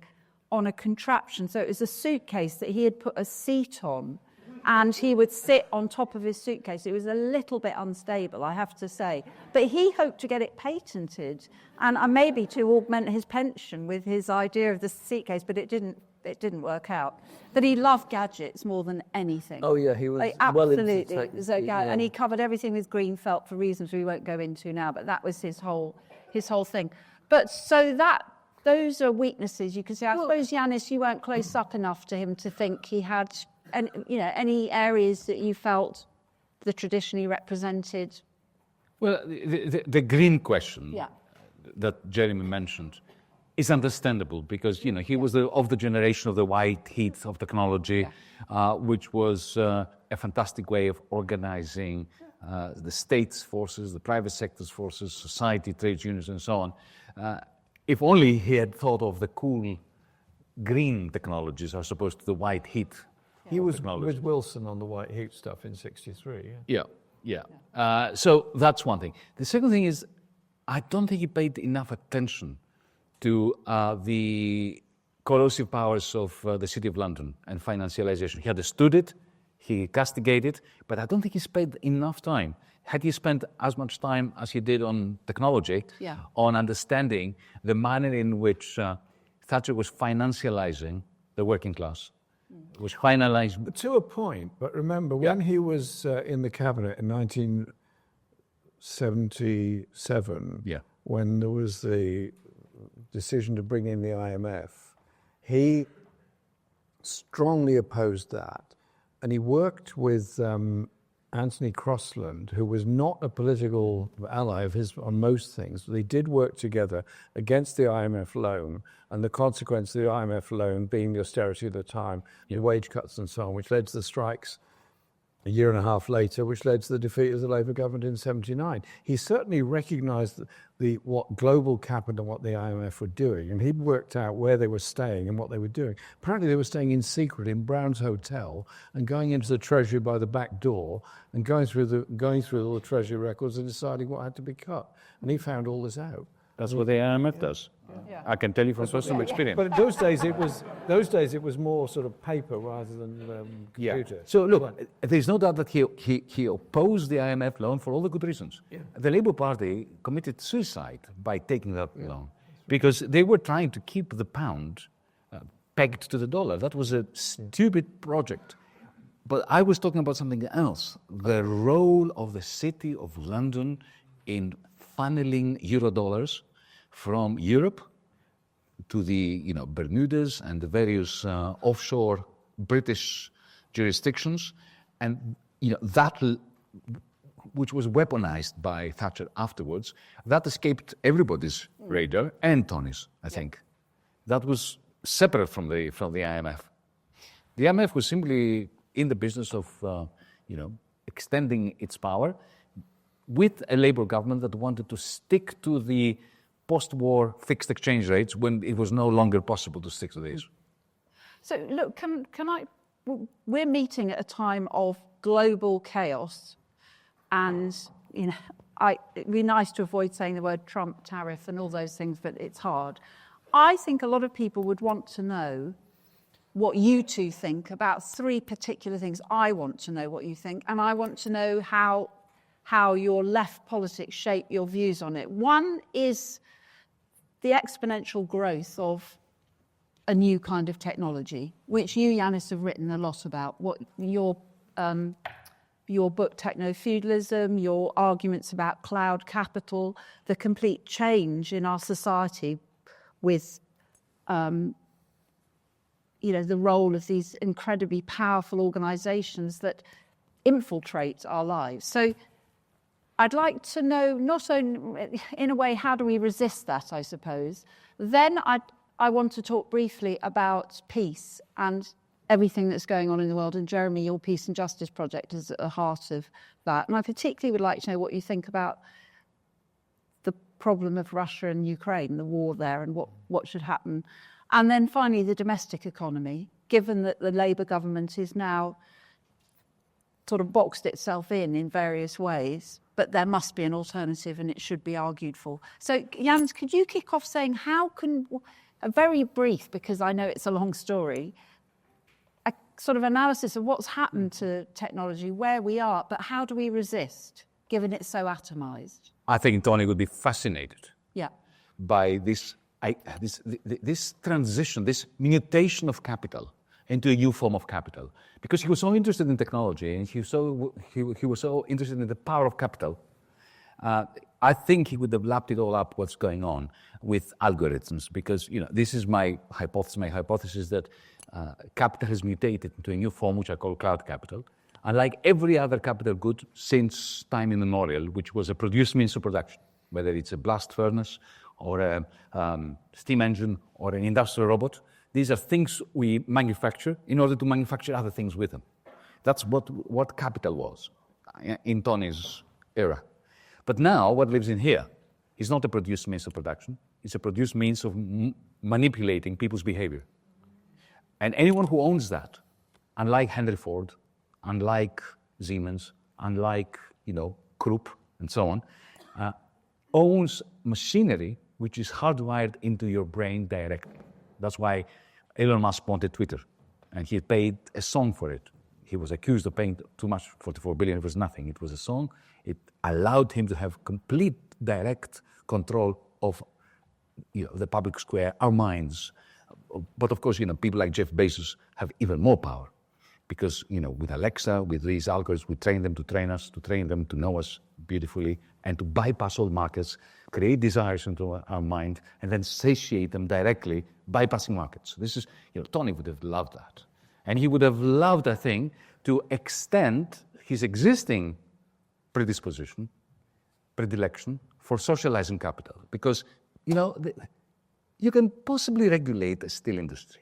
on a contraption. So it was a suitcase that he had put a seat on, and he would sit on top of his suitcase. It was a little bit unstable, I have to say. But he hoped to get it patented, and maybe to augment his pension with his idea of the seat case, but it didn't work out. But he loved gadgets more than anything. Oh, yeah, he was absolutely. Yeah. And he covered everything with green felt for reasons we won't go into now, but that was his whole thing. But so those are weaknesses, you can say. I suppose, Yanis, you weren't close up enough to him to think he had any areas that you felt the tradition he represented? Well, the green question that Jeremy mentioned is understandable, because he was of the generation of the white heat of technology, which was a fantastic way of organizing the state's forces, the private sector's forces, society, trade unions, and so on. If only he had thought of the cool green technologies as opposed to the white heat. He was with Wilson on the white heat stuff in '63. Yeah. So that's one thing. The second thing is, I don't think he paid enough attention to the corrosive powers of the City of London and financialization. He understood it, he castigated it, but I don't think he spent enough time. Had he spent as much time as he did on technology, on understanding the manner in which Thatcher was financializing the working class, was finalized to a point. But remember, when he was in the cabinet in 1977, when there was the decision to bring in the IMF, he strongly opposed that, and he worked with Anthony Crossland, who was not a political ally of his on most things. They did work together against the IMF loan, and the consequence of the IMF loan being the austerity of the time, the wage cuts and so on, which led to the strikes a year and a half later, which led to the defeat of the Labour government in '79. He certainly recognised what global capital, what the IMF were doing, and he worked out where they were staying and what they were doing. Apparently they were staying in secret in Brown's Hotel and going into the Treasury by the back door and going through all the Treasury records and deciding what had to be cut. And he found all this out. That's what the IMF does. Yeah. I can tell you from personal experience. But in those days it was more sort of paper rather than computer. So look, there's no doubt that he opposed the IMF loan for all the good reasons. Yeah. The Labour Party committed suicide by taking that loan because they were trying to keep the pound pegged to the dollar. That was a stupid project. But I was talking about something else, the role of the City of London in funneling eurodollars from Europe to the Bermudas and the various offshore British jurisdictions, and that which was weaponized by Thatcher afterwards, that escaped everybody's radar and Tony's, I think. That was separate from the IMF. The IMF was simply in the business of extending its power with a Labour government that wanted to stick to the post-war fixed exchange rates when it was no longer possible to stick to these. So look, can I? We're meeting at a time of global chaos, and it'd be nice to avoid saying the word Trump tariff and all those things, but it's hard. I think a lot of people would want to know what you two think about three particular things. I want to know what you think, and I want to know how your left politics shape your views on it. One is the exponential growth of a new kind of technology, which you, Yanis, have written a lot about. What your book, Techno-Feudalism, your arguments about cloud capital, the complete change in our society with the role of these incredibly powerful organizations that infiltrate our lives. So I'd like to know, not only, in a way, how do we resist that, I suppose. Then I want to talk briefly about peace and everything that's going on in the world. And Jeremy, your Peace and Justice project is at the heart of that. And I particularly would like to know what you think about the problem of Russia and Ukraine, the war there, and what should happen. And then finally, the domestic economy, given that the Labour government is now sort of boxed itself in various ways, but there must be an alternative and it should be argued for. So, Yanis, could you kick off saying how can, a very brief, because I know it's a long story, a sort of analysis of what's happened to technology, where we are, but how do we resist, given it's so atomized? I think Tony would be fascinated by this transition, this mutation of capital into a new form of capital, because he was so interested in technology and he was so interested in the power of capital. I think he would have lapped it all up what's going on with algorithms, because this is my hypothesis. My hypothesis is that capital has mutated into a new form, which I call cloud capital. Unlike every other capital good since time immemorial, which was a produced means of production, whether it's a blast furnace or a steam engine or an industrial robot, these are things we manufacture in order to manufacture other things with them. That's what capital was in Tony's era. But now what lives in here is not a produced means of production. It's a produced means of manipulating people's behavior. And anyone who owns that, unlike Henry Ford, unlike Siemens, unlike Krupp and so on, owns machinery which is hardwired into your brain directly. That's why Elon Musk wanted Twitter, and he paid a song for it. He was accused of paying too much, 44 billion. It was nothing. It was a song. It allowed him to have complete direct control of the public square, our minds. But of course, people like Jeff Bezos have even more power, because with Alexa, with these algorithms, we train them to train us, to train them to know us beautifully, and to bypass all markets, create desires into our mind, and then satiate them directly, bypassing markets. This is, Tony would have loved that. And he would have loved, I think, to extend his existing predilection for socializing capital. Because, you can possibly regulate a steel industry.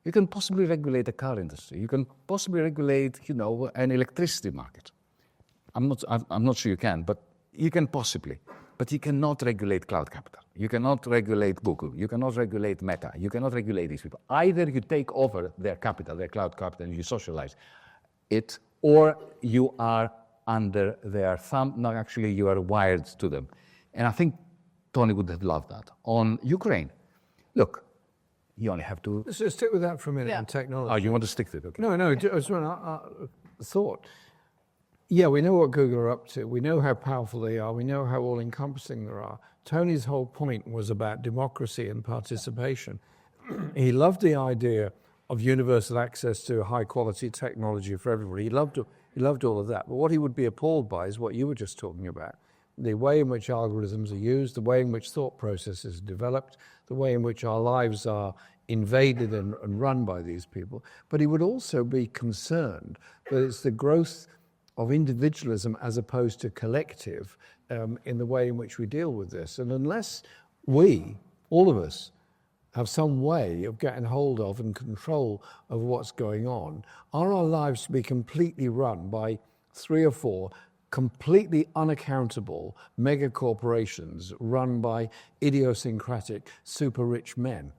You can possibly regulate the car industry. You can possibly regulate, an electricity market. I'm not sure you can, but you can possibly. But you cannot regulate cloud capital. You cannot regulate Google. You cannot regulate Meta. You cannot regulate these people. Either you take over their capital, their cloud capital, and you socialize it, or you are under their thumb. No, actually, you are wired to them. And I think Tony would have loved that. On Ukraine, look, you only have to... Let's just stick with that for a minute on technology. Oh, you want to stick to it? Okay. No, just one thought. Yeah, we know what Google are up to. We know how powerful they are. We know how all-encompassing they are. Tony's whole point was about democracy and participation. He loved the idea of universal access to high-quality technology for everybody. He loved all of that. But what he would be appalled by is what you were just talking about, the way in which algorithms are used, the way in which thought processes are developed, the way in which our lives are invaded and run by these people. But he would also be concerned that it's the growth of individualism as opposed to collective in the way in which we deal with this. And unless we, all of us, have some way of getting hold of and control of what's going on, are our lives to be completely run by 3 or 4 completely unaccountable mega corporations run by idiosyncratic super rich men,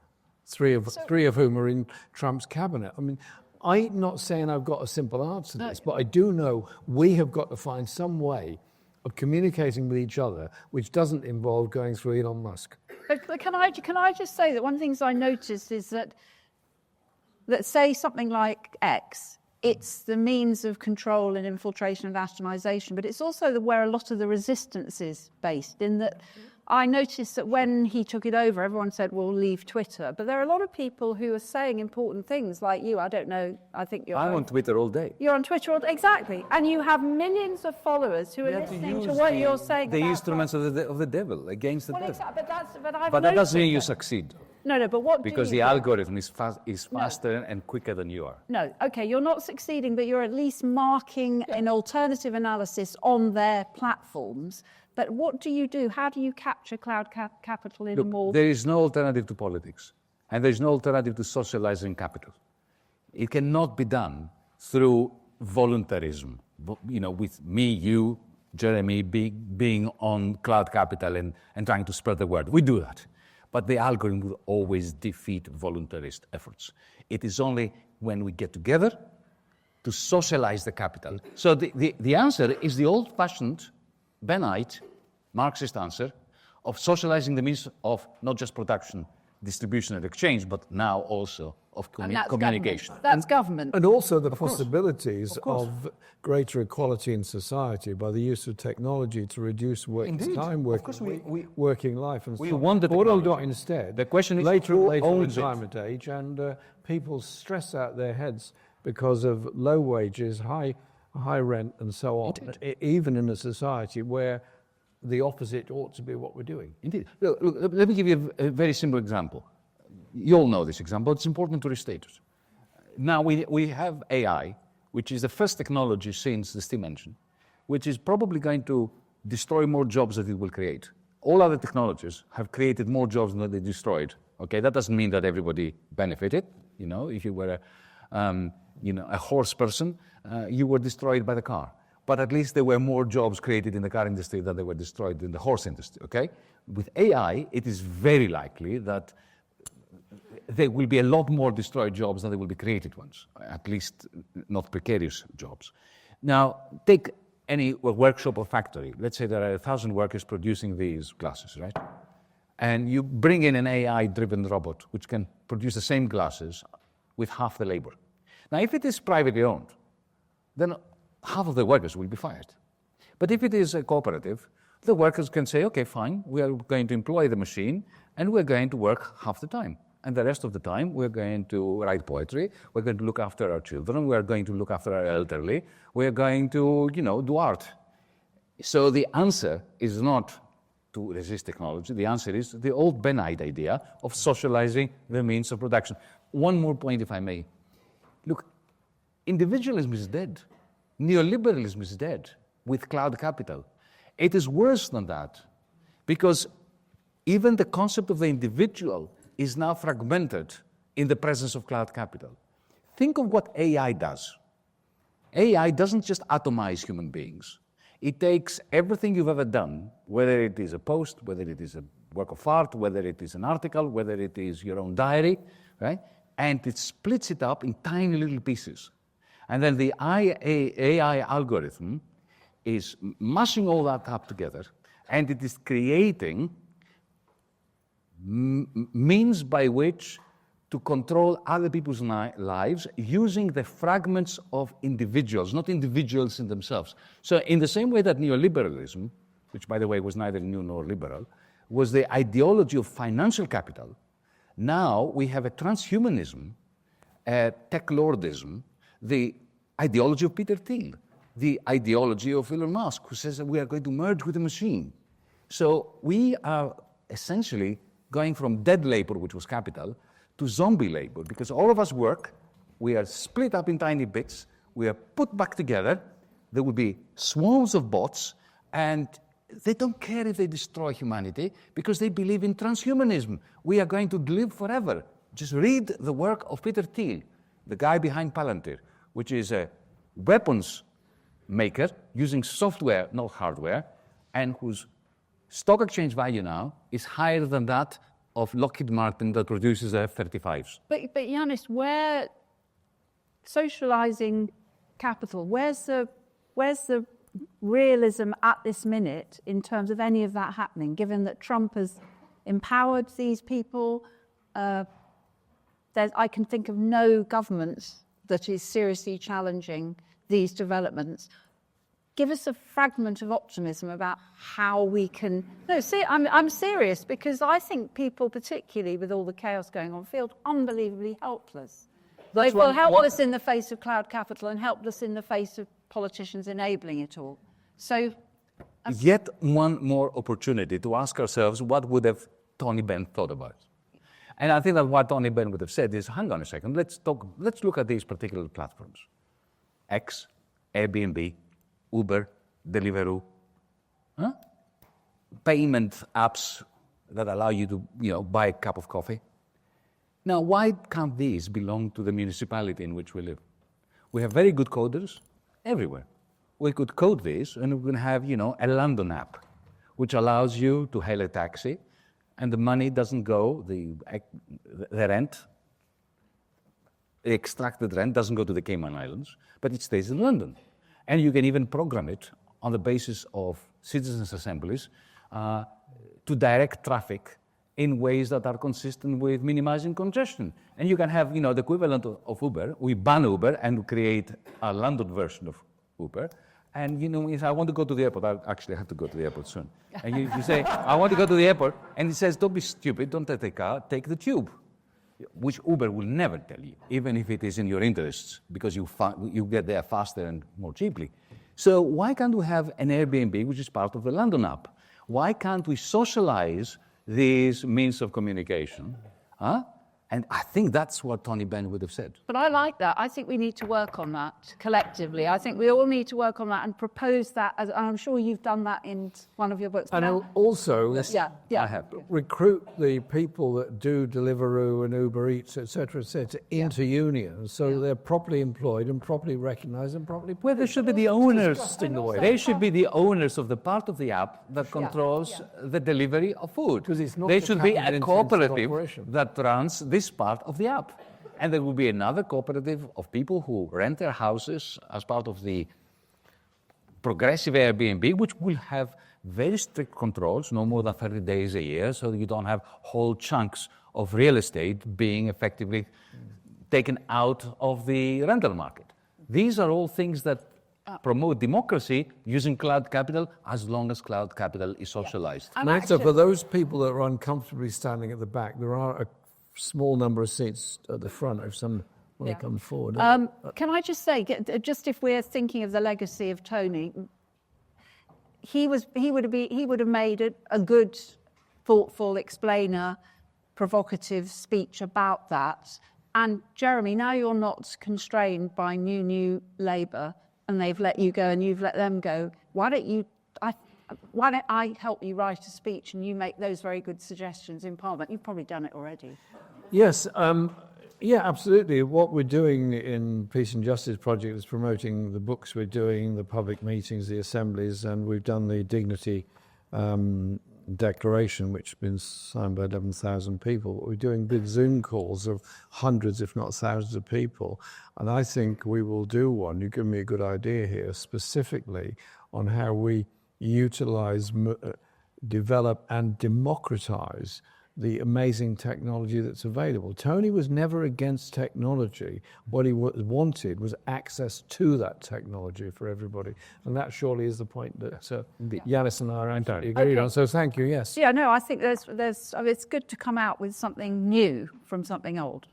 three of whom are in Trump's cabinet? I mean, I'm not saying I've got a simple answer to this, but I do know we have got to find some way of communicating with each other which doesn't involve going through Elon Musk. But can I just say that one of the things I noticed is that say something like X, it's the means of control and infiltration and atomization, but it's also where a lot of the resistance is based, in that I noticed that when he took it over, everyone said, well, leave Twitter. But there are a lot of people who are saying important things like you. I don't know. I think you're... I'm on Twitter all day. You're on Twitter all day. Exactly. And you have millions of followers who are listening to what you're saying. The instruments of the devil, against the devil. Exactly, but that doesn't mean you succeed. No, but what because the algorithm is faster and quicker than you are. No, okay, you're not succeeding, but you're at least marking an alternative analysis on their platforms. But what do you do? How do you capture cloud capital in a more... There is no alternative to politics, and there is no alternative to socializing capital. It cannot be done through voluntarism, with me, you, Jeremy, being on cloud capital and trying to spread the word. We do that. But the algorithm will always defeat voluntarist efforts. It is only when we get together to socialize the capital. So the answer is the old-fashioned Bennite, Marxist answer of socializing the means of not just production, distribution and exchange, but now also of communication. That's government. And also the possibilities of greater equality in society by the use of technology to reduce working life and we want the what I've got instead, the question is later who in climate age, and people stress out their heads because of low wages, high rent and so on, even in a society where the opposite ought to be what we're doing. Indeed. Look, let me give you a very simple example. You all know this example. It's important to restate it. Now we have AI, which is the first technology since the steam engine, which is probably going to destroy more jobs than it will create. All other technologies have created more jobs than they destroyed. Okay, that doesn't mean that everybody benefited. If you were a horse person, you were destroyed by the car. But at least there were more jobs created in the car industry than they were destroyed in the horse industry, okay? With AI, it is very likely that there will be a lot more destroyed jobs than there will be created ones, at least not precarious jobs. Now, take any workshop or factory. Let's say there are 1,000 workers producing these glasses, right? And you bring in an AI-driven robot which can produce the same glasses with half the labor. Now, if it is privately owned, then half of the workers will be fired. But if it is a cooperative, the workers can say, okay, fine, we are going to employ the machine and we're going to work half the time. And the rest of the time, we're going to write poetry, we're going to look after our children, we're going to look after our elderly, we're going to, do art. So the answer is not to resist technology, the answer is the old Bennite idea of socializing the means of production. One more point, if I may. Look, individualism is dead. Neoliberalism is dead with cloud capital. It is worse than that, because even the concept of the individual is now fragmented in the presence of cloud capital. Think of what AI does. AI doesn't just atomize human beings. It takes everything you've ever done, whether it is a post, whether it is a work of art, whether it is an article, whether it is your own diary, right? And it splits it up in tiny little pieces. And then the AI algorithm is mashing all that up together, and it is creating means by which to control other people's lives using the fragments of individuals, not individuals in themselves. So in the same way that neoliberalism, which by the way was neither new nor liberal, was the ideology of financial capital, now we have a transhumanism, a tech lordism, the ideology of Peter Thiel, the ideology of Elon Musk, who says that we are going to merge with the machine. So we are essentially going from dead labor, which was capital, to zombie labor, because all of us work, we are split up in tiny bits, we are put back together, there will be swarms of bots, and they don't care if they destroy humanity because they believe in transhumanism. We are going to live forever. Just read the work of Peter Thiel, the guy behind Palantir, which is a weapons maker using software, not hardware, and whose stock exchange value now is higher than that of Lockheed Martin that produces F-35s. But Yanis, where socialising capital, where's the realism at this minute in terms of any of that happening, given that Trump has empowered these people? I can think of no government that is seriously challenging these developments. Give us a fragment of optimism about how we can... No, see, I'm serious, because I think people, particularly with all the chaos going on, feel unbelievably helpless. They feel helpless in the face of cloud capital and helpless in the face of politicians enabling it all. So... Yet one more opportunity to ask ourselves, what would have Tony Benn thought about? And I think that what Tony Benn would have said is, hang on a second, let's look at these particular platforms. X, Airbnb, Uber, Deliveroo, payment apps that allow you to, buy a cup of coffee. Now, why can't these belong to the municipality in which we live? We have very good coders everywhere. We could code this, and we can have, a London app, which allows you to hail a taxi, and the money doesn't go, the rent, the extracted rent doesn't go to the Cayman Islands, but it stays in London. And you can even program it on the basis of citizens' assemblies to direct traffic in ways that are consistent with minimizing congestion. And you can have, the equivalent of Uber. We ban Uber and create a London version of Uber. And, if I want to go to the airport, I actually have to go to the airport soon. And you say, I want to go to the airport, and it says, don't be stupid, don't take the car, take the tube. Which Uber will never tell you, even if it is in your interests, because you get there faster and more cheaply. So why can't we have an Airbnb, which is part of the London app? Why can't we socialize these means of communication? And I think that's what Tony Benn would have said. But I like that. I think we need to work on that collectively. I think we all need to work on that and propose that. And I'm sure you've done that in one of your books. And also, I have. Recruit the people that do Deliveroo and Uber Eats, etc., into unions, so they're properly employed and properly recognised and properly. Well, they should be the owners. They should be the owners of the part of the app that controls the delivery of food. Because it's not they should be a cooperative operation that runs this part of the app. And there will be another cooperative of people who rent their houses as part of the progressive Airbnb, which will have very strict controls, no more than 30 days a year, so that you don't have whole chunks of real estate being effectively taken out of the rental market. These are all things that promote democracy using cloud capital, as long as cloud capital is socialized. Magda, for those people that are uncomfortably standing at the back, there are a small number of seats at the front if some want to come forward. Can I just say, just if we're thinking of the legacy of Tony, he would have made a good, thoughtful explainer, provocative speech about that. And Jeremy, now you're not constrained by New Labour, and they've let you go and you've let them go. Why don't I help you write a speech and you make those very good suggestions in Parliament? You've probably done it already. Yes, Yeah, absolutely. What we're doing in Peace and Justice Project is promoting the books we're doing, the public meetings, the assemblies, and we've done the Dignity Declaration, which has been signed by 11,000 people. We're doing big Zoom calls of hundreds, if not thousands of people. And I think we will do one. You give me a good idea here, specifically on how we utilize, develop, and democratize the amazing technology that's available. Tony was never against technology. What he wanted was access to that technology for everybody. And that surely is the point that Yanis and I are agreed on. So thank you, yes. Yeah, no, I think there's I mean, it's good to come out with something new from something old.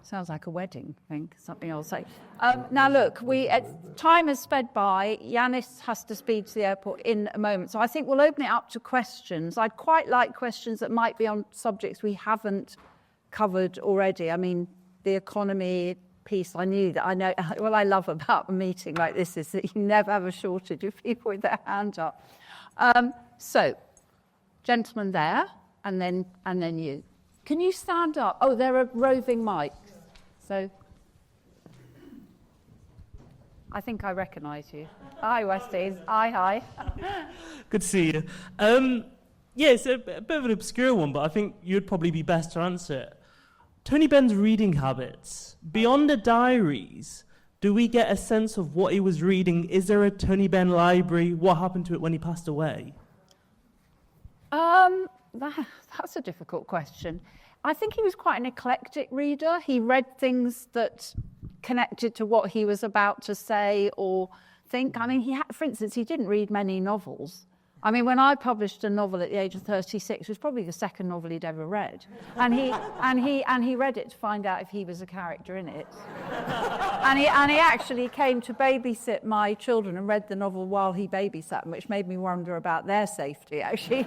Sounds like a wedding thing, something I'll say. Now, look, time has sped by. Yanis has to speed to the airport in a moment. So I think we'll open it up to questions. I'd quite like questions that might be on subjects we haven't covered already. I mean, the economy piece, I know. What I love about a meeting like this is that you never have a shortage of people with their hand up. So, gentleman there, and then you. Can you stand up? Oh, there are roving mics. So, I think I recognise you. Hi, Westies. Hi. Good to see you. Yeah, it's a bit of an obscure one, but I think you'd probably be best to answer it. Tony Benn's reading habits. Beyond the diaries, do we get a sense of what he was reading? Is there a Tony Benn library? What happened to it when he passed away? That's a difficult question. I think he was quite an eclectic reader. He read things that connected to what he was about to say or think. I mean, for instance, he didn't read many novels. I mean, when I published a novel at the age of 36, it was probably the second novel he'd ever read. And he read it to find out if he was a character in it. And he actually came to babysit my children and read the novel while he babysat them, which made me wonder about their safety, actually,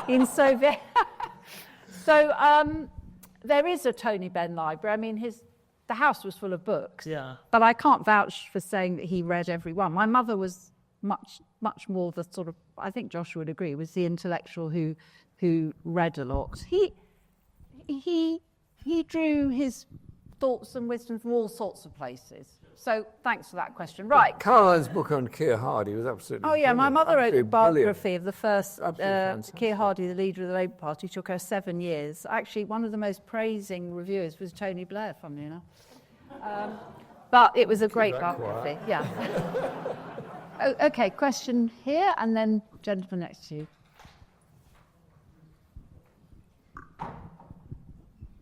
in Soviet. So there is a Tony Benn library. I mean, the house was full of books. Yeah. But I can't vouch for saying that he read every one. My mother was much more the sort of, I think Joshua would agree, was the intellectual who read a lot. He drew his thoughts and wisdom from all sorts of places. So thanks for that question. Right. Caroline's book on Keir Hardie was absolutely Oh, yeah, brilliant. my mother wrote a biography Brilliant. of the first Fantastic. Keir Hardie, the leader of the Labour Party. It took her 7 years. Actually, one of the most praising reviewers was Tony Blair, funnily enough. But it was a great biography. Yeah. Okay, question here, and then gentleman next to you.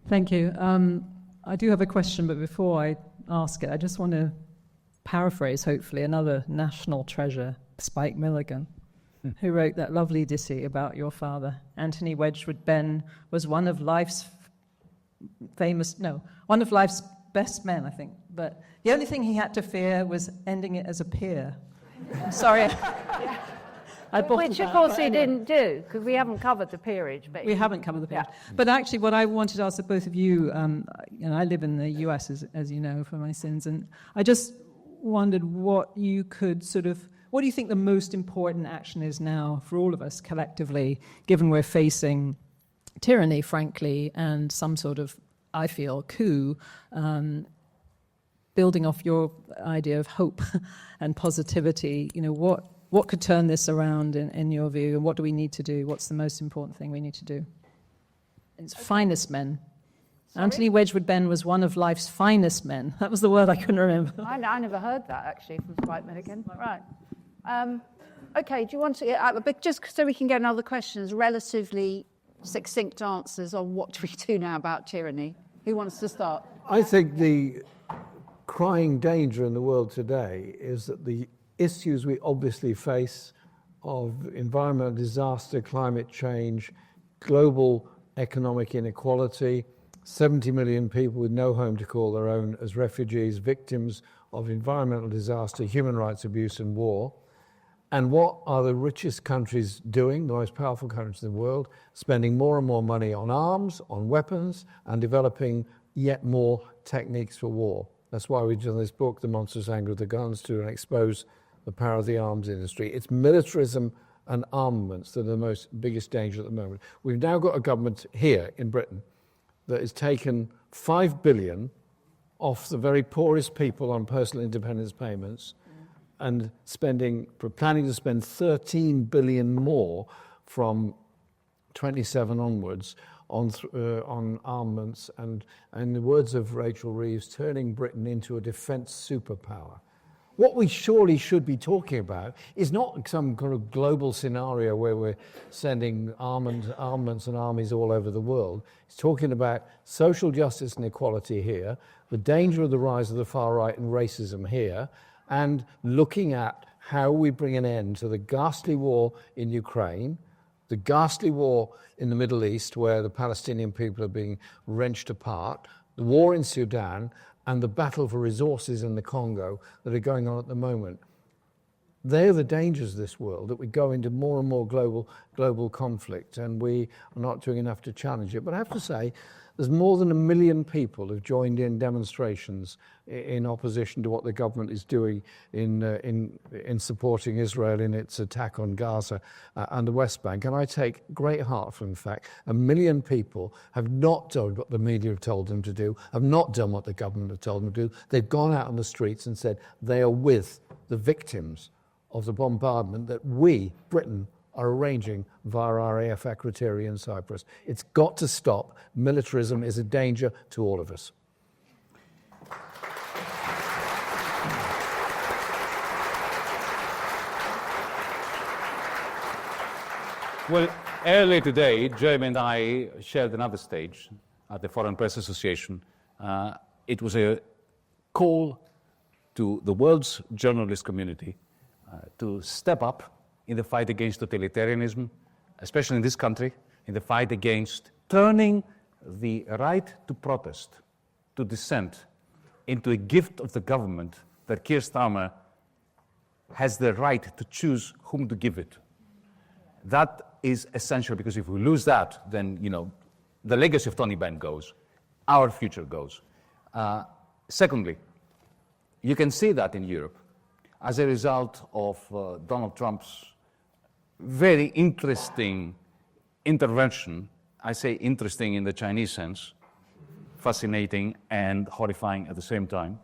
Thank you. I do have a question, but before I ask it, I just want to paraphrase, hopefully, another national treasure, Spike Milligan, who wrote that lovely ditty about your father. Anthony Wedgwood Benn was one of life's best men, I think. But the only thing he had to fear was ending it as a peer. I'm sorry. Which, of course, he didn't do, because we haven't covered the peerage. But we haven't covered the peerage. Yeah. But actually, what I wanted to ask of both of you, I live in the US, as you know, for my sins, and I just wondered what you could what do you think the most important action is now for all of us collectively, given we're facing tyranny, frankly, and some sort of, I feel, coup, building off your idea of hope and positivity, what could turn this around in your view, and what do we need to do? What's the most important thing we need to do? It's finest men. Sorry? Anthony Wedgwood Benn was one of life's finest men. That was the word I couldn't remember. I never heard that, actually, from Spike Milligan. Right. Okay, do you want to, but just so we can get another questions, relatively succinct answers on what do we do now about tyranny? Who wants to start? I think the crying danger in the world today is that the issues we obviously face of environmental disaster, climate change, global economic inequality, 70 million people with no home to call their own as refugees, victims of environmental disaster, human rights abuse and war. And what are the richest countries doing, the most powerful countries in the world? Spending more and more money on arms, on weapons, and developing yet more techniques for war. That's why we've done this book, The Monstrous Anger of the Guns, to expose the power of the arms industry. It's militarism and armaments that are the biggest danger at the moment. We've now got a government here in Britain that has taken 5 billion off the very poorest people on personal independence payments and planning to spend 13 billion more from 27 onwards on armaments and, in the words of Rachel Reeves, turning Britain into a defence superpower. What we surely should be talking about is not some kind of global scenario where we're sending armaments and armies all over the world. It's talking about social justice and equality here, the danger of the rise of the far right and racism here, and looking at how we bring an end to the ghastly war in Ukraine, the ghastly war in the Middle East where the Palestinian people are being wrenched apart, the war in Sudan, and the battle for resources in the Congo that are going on at the moment. They're the dangers of this world, that we go into more and more global conflict, and we are not doing enough to challenge it. But I have to say, there's more than 1 million people who've joined in demonstrations in opposition to what the government is doing in supporting Israel in its attack on Gaza and the West Bank. And I take great heart from the fact 1 million people have not done what the media have told them to do, have not done what the government have told them to do. They've gone out on the streets and said they are with the victims of the bombardment that we, Britain, are arranging via our AF Akrotiri in Cyprus. It's got to stop. Militarism is a danger to all of us. Well, earlier today, Jeremy and I shared another stage at the Foreign Press Association. It was a call to the world's journalist community to step up in the fight against totalitarianism, especially in this country, in the fight against turning the right to protest, to dissent, into a gift of the government that Keir Starmer has the right to choose whom to give it. That is essential, because if we lose that, then, the legacy of Tony Benn goes, our future goes. Secondly, you can see that in Europe as a result of Donald Trump's very interesting intervention. I say interesting in the Chinese sense, fascinating and horrifying at the same time.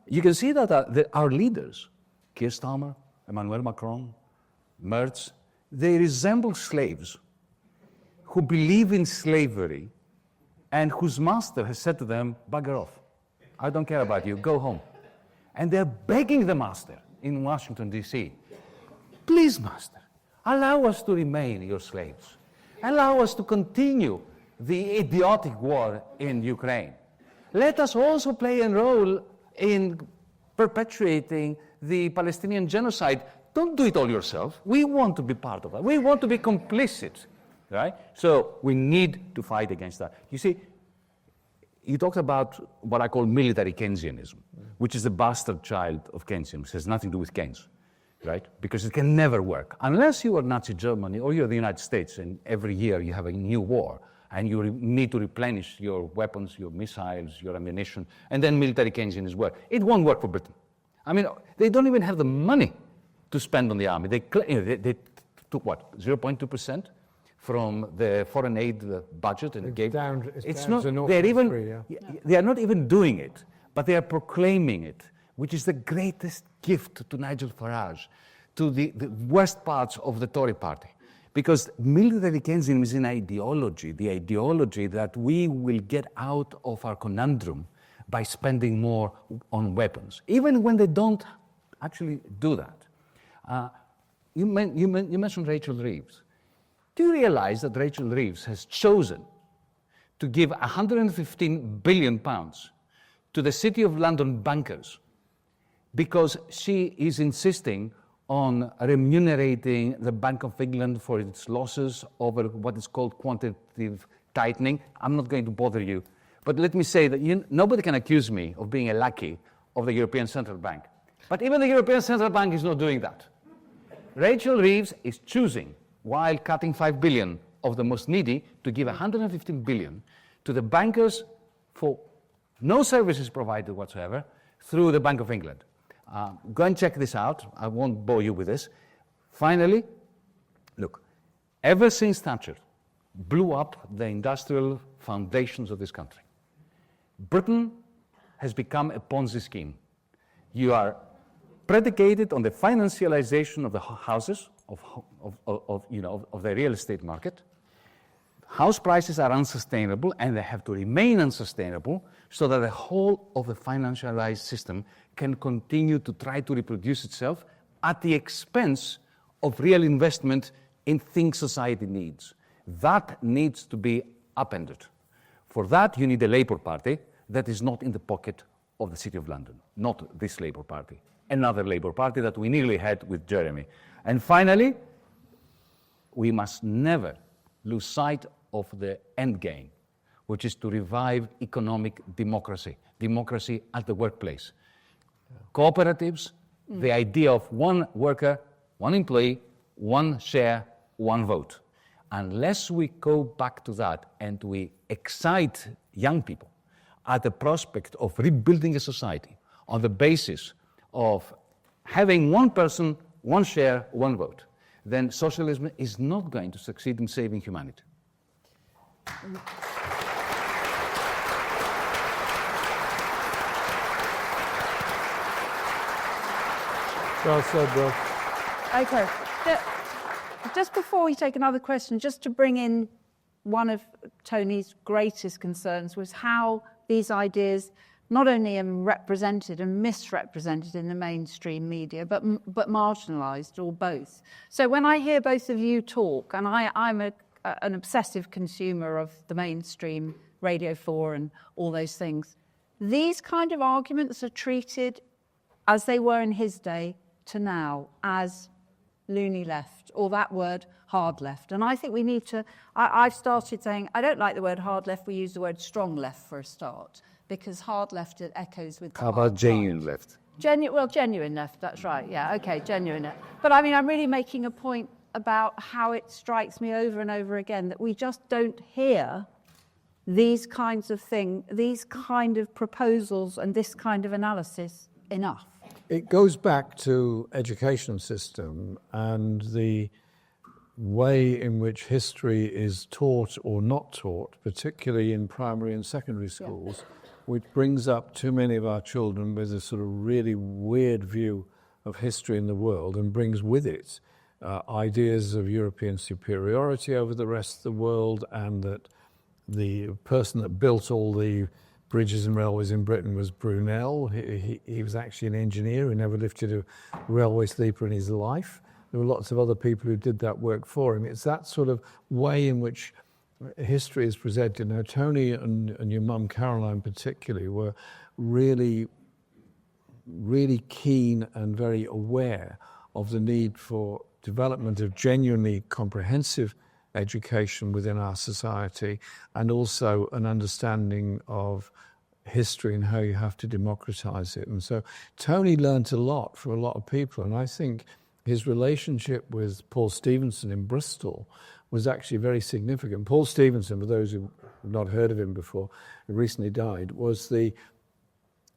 You can see that our leaders, Keir Starmer, Emmanuel Macron, Merz, they resemble slaves who believe in slavery and whose master has said to them, bugger off. I don't care about you, go home. And they're begging the master in Washington, D.C., please, master, allow us to remain your slaves. Allow us to continue the idiotic war in Ukraine. Let us also play a role in perpetuating the Palestinian genocide. Don't do it all yourself. We want to be part of that. We want to be complicit, right? So we need to fight against that. You see, you talked about what I call military Keynesianism, which is the bastard child of Keynesianism. It has nothing to do with Keynes, right? Because it can never work. Unless you are Nazi Germany or you're the United States and every year you have a new war and you need to replenish your weapons, your missiles, your ammunition, and then military Keynesianism work. It won't work for Britain. I mean, they don't even have the money to spend on the army. They took what, 0.2% from the foreign aid budget and gave. They are not even doing it, but they are proclaiming it, which is the greatest gift to Nigel Farage, to the worst parts of the Tory party. Because military Keynesianism is an ideology, the ideology that we will get out of our conundrum by spending more on weapons, even when they don't actually do that. You mentioned Rachel Reeves. Do you realize that Rachel Reeves has chosen to give £115 billion to the City of London bankers because she is insisting on remunerating the Bank of England for its losses over what is called quantitative tightening? I'm not going to bother you, but let me say that nobody can accuse me of being a lackey of the European Central Bank. But even the European Central Bank is not doing that. Rachel Reeves is choosing, while cutting 5 billion of the most needy, to give 115 billion to the bankers for no services provided whatsoever through the Bank of England. Go and check this out. I won't bore you with this. Finally, look, ever since Thatcher blew up the industrial foundations of this country. Britain has become a Ponzi scheme. You are predicated on the financialization of the houses, of the real estate market. House prices are unsustainable, and they have to remain unsustainable so that the whole of the financialized system can continue to try to reproduce itself at the expense of real investment in things society needs. That needs to be upended. For that, you need a Labour Party that is not in the pocket of the City of London, not this Labour Party. Another Labour Party that we nearly had with Jeremy. And finally, we must never lose sight of the end game, which is to revive economic democracy, democracy at the workplace. Cooperatives, the idea of one worker, one employee, one share, one vote. Unless we go back to that and we excite young people at the prospect of rebuilding a society on the basis of having one person, one share, one vote, then socialism is not going to succeed in saving humanity. Well said, Bill. Okay. Just before we take another question, just to bring in one of Tony's greatest concerns was how these ideas not only are represented and misrepresented in the mainstream media, but marginalised, or both. So when I hear both of you talk, and I'm an obsessive consumer of the mainstream Radio 4 and all those things, these kind of arguments are treated as they were in his day to now as loony left, or that word hard left. And I think we need to, I've started saying, I don't like the word hard left, we use the word strong left for a start, because hard left echoes with... How about genuine left? Genuine left, that's right, yeah, okay, genuine left. But I mean, I'm really making a point about how it strikes me over and over again that we just don't hear these kinds of things, these kind of proposals and this kind of analysis enough. It goes back to education system and the way in which history is taught or not taught, particularly in primary and secondary schools, which brings up too many of our children with a sort of really weird view of history in the world and brings with it ideas of European superiority over the rest of the world, and that the person that built all the bridges and railways in Britain was Brunel. He was actually an engineer who never lifted a railway sleeper in his life. There were lots of other people who did that work for him. It's that sort of way in which history is presented. Now, Tony and your mum, Caroline particularly, were really, really keen and very aware of the need for development of genuinely comprehensive education within our society, and also an understanding of history and how you have to democratize it. And so Tony learnt a lot from a lot of people, and I think his relationship with Paul Stevenson in Bristol was actually very significant. Paul Stevenson, for those who have not heard of him before, who recently died, was the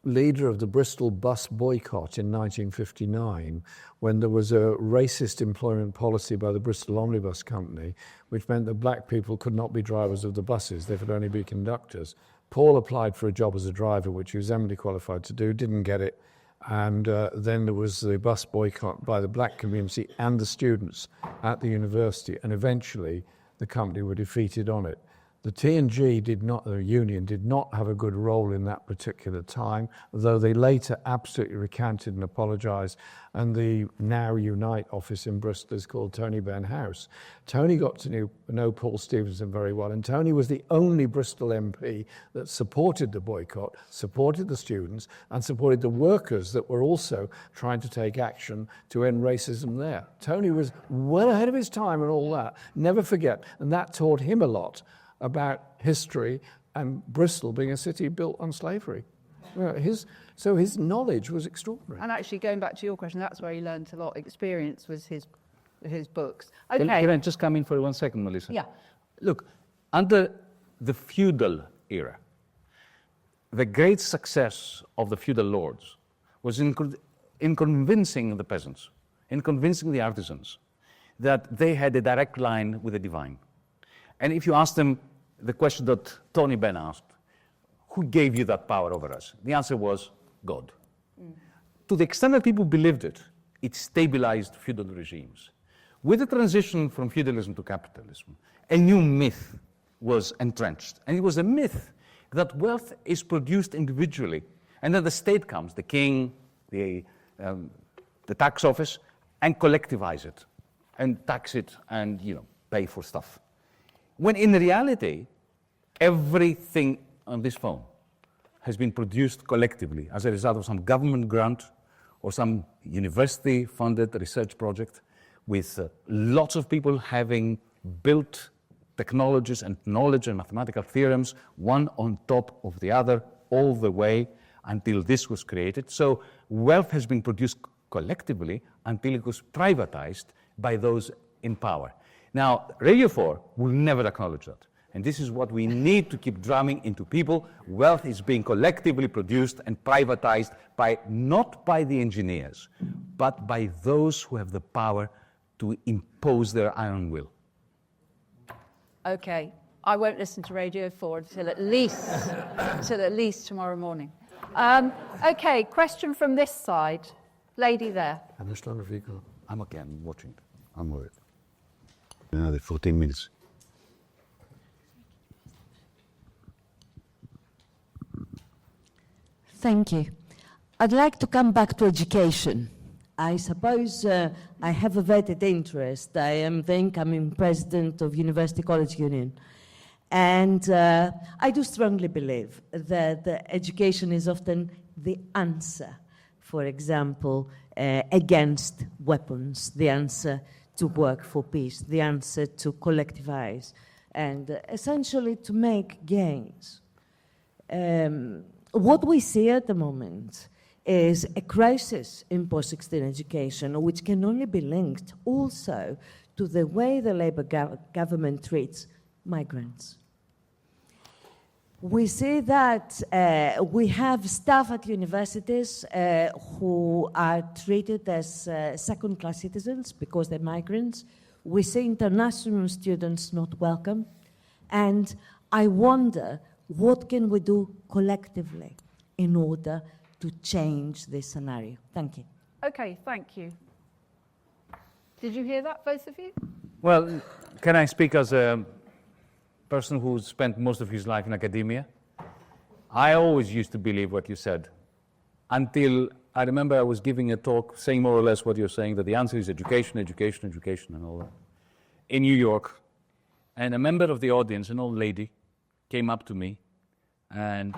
leader of the Bristol bus boycott in 1959, when there was a racist employment policy by the Bristol Omnibus Company, which meant that black people could not be drivers of the buses, they could only be conductors. Paul applied for a job as a driver, which he was eminently qualified to do, didn't get it, and then there was the bus boycott by the black community and the students at the university, and eventually the company were defeated on it. The T&G the union did not have a good role in that particular time, though they later absolutely recanted and apologised, and the now Unite office in Bristol is called Tony Benn House. Tony got to know Paul Stevenson very well, and Tony was the only Bristol MP that supported the boycott, supported the students, and supported the workers that were also trying to take action to end racism there. Tony was well ahead of his time and all that. Never forget, and that taught him a lot about history and Bristol being a city built on slavery. His knowledge was extraordinary. And actually, going back to your question, that's where he learned a lot. Experience was his books. Okay. Can I just come in for 1 second, Melissa? Yeah. Look, under the feudal era, the great success of the feudal lords was in convincing the peasants, in convincing the artisans that they had a direct line with the divine. And if you ask them, the question that Tony Benn asked, who gave you that power over us? The answer was God. To the extent that people believed it, it stabilized feudal regimes. With the transition from feudalism to capitalism, a new myth was entrenched. And it was a myth that wealth is produced individually. And then the state comes, the king, the tax office, and collectivize it, and tax it, and pay for stuff. When in reality, everything on this phone has been produced collectively as a result of some government grant or some university-funded research project, with lots of people having built technologies and knowledge and mathematical theorems, one on top of the other, all the way until this was created. So wealth has been produced collectively until it was privatized by those in power. Now, Radio 4 will never acknowledge that. And this is what we need to keep drumming into people. Wealth is being collectively produced and privatized not by the engineers, but by those who have the power to impose their iron will. Okay, I won't listen to Radio 4 until at least tomorrow morning. Okay, question from this side. Lady there. I'm okay, I'm watching. I'm worried. Another 14 minutes. Thank you. I'd like to come back to education. I suppose I have a vested interest. I am the incoming president of University College Union. And I do strongly believe that education is often the answer, for example, against weapons, the answer to work for peace, the answer to collectivize, and essentially to make gains. What we see at the moment is a crisis in post-16 education, which can only be linked also to the way the Labour government treats migrants. We see that we have staff at universities who are treated as second-class citizens because they're migrants. We see international students not welcome. And I wonder, what can we do collectively in order to change this scenario? Thank you. Okay, thank you. Did you hear that, both of you? Well, can I speak as a person who spent most of his life in academia? I always used to believe what you said, until I remember I was giving a talk saying more or less what you're saying, that the answer is education, education, education, and all that, in New York. And a member of the audience, an old lady, came up to me, and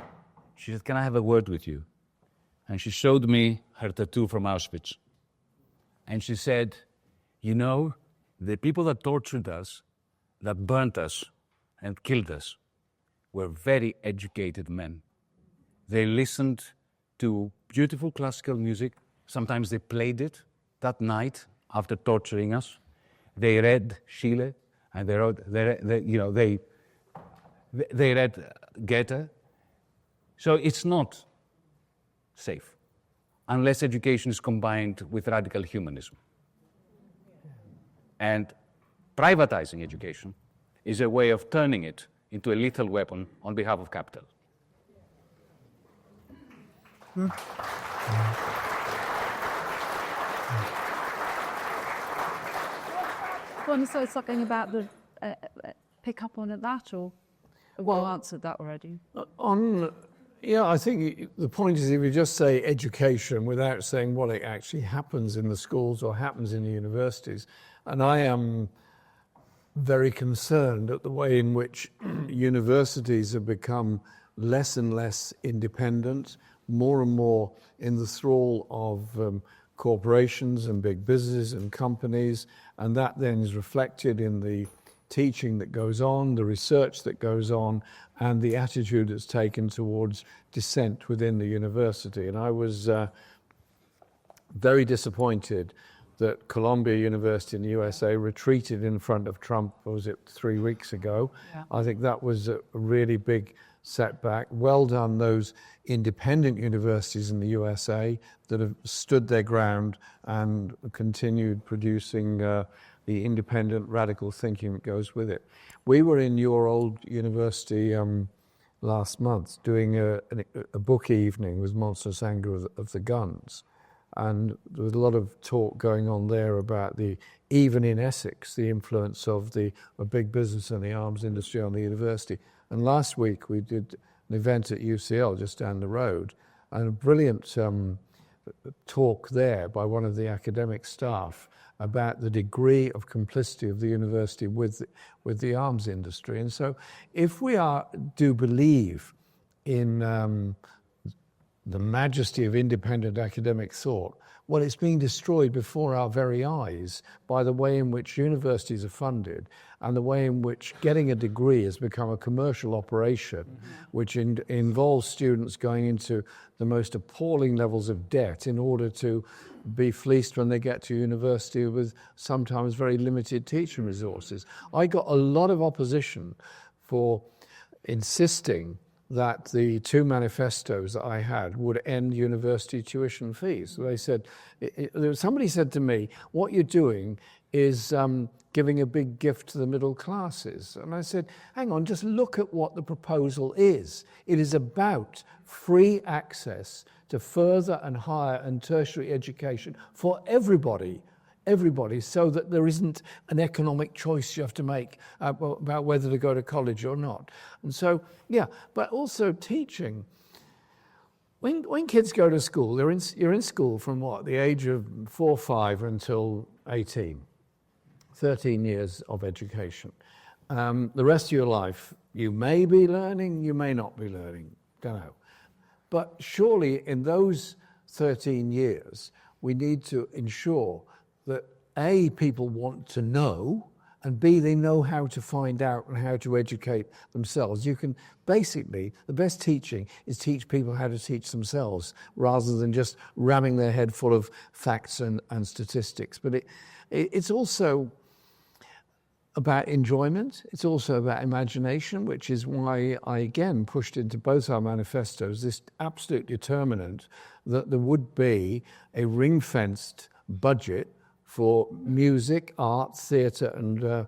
she said, "Can I have a word with you?" And she showed me her tattoo from Auschwitz. And she said, "You know, the people that tortured us, that burnt us and killed us, were very educated men. They listened to beautiful classical music. Sometimes they played it that night after torturing us. They read Schiele, and they read Goethe. So it's not safe unless education is combined with radical humanism. And privatizing education is a way of turning it into a lethal weapon on behalf of capital." Want to say something about the pick up on that, or well answered that already? I think the point is, if you just say education without saying what actually happens in the schools or happens in the universities, and I am very concerned at the way in which universities have become less and less independent, more and more in the thrall of corporations and big businesses and companies, and that then is reflected in the teaching that goes on, the research that goes on, and the attitude that's taken towards dissent within the university. And I was very disappointed that Columbia University in the USA retreated in front of Trump, was it 3 weeks ago? Yeah. I think that was a really big setback. Well done, those independent universities in the USA that have stood their ground and continued producing the independent radical thinking that goes with it. We were in your old university last month doing a book evening with Monstrous Anger of the Guns, and there was a lot of talk going on there about even in Essex, the influence of big business and the arms industry on the university. And last week we did an event at UCL just down the road, and a brilliant talk there by one of the academic staff about the degree of complicity of the university with the arms industry. And so if we do believe in the majesty of independent academic thought, well, it's being destroyed before our very eyes by the way in which universities are funded and the way in which getting a degree has become a commercial operation, which involves students going into the most appalling levels of debt in order to be fleeced when they get to university with sometimes very limited teaching resources. I got a lot of opposition for insisting that the two manifestos that I had would end university tuition fees. They said, somebody said to me, what you're doing is giving a big gift to the middle classes. And I said, hang on, just look at what the proposal is. It is about free access to further and higher and tertiary education for everybody, so that there isn't an economic choice you have to make about whether to go to college or not. And so, yeah, but also teaching. When kids go to school, you're in school from the age of 4 or 5 until 18, 13 years of education. The rest of your life, you may be learning, you may not be learning, don't know. But surely in those 13 years, we need to ensure that A, people want to know, and B, they know how to find out and how to educate themselves. You can basically, the best teaching is teach people how to teach themselves rather than just ramming their head full of facts and statistics. But it's also about enjoyment. It's also about imagination, which is why I again pushed into both our manifestos this absolute determinant that there would be a ring-fenced budget for music, art, theatre and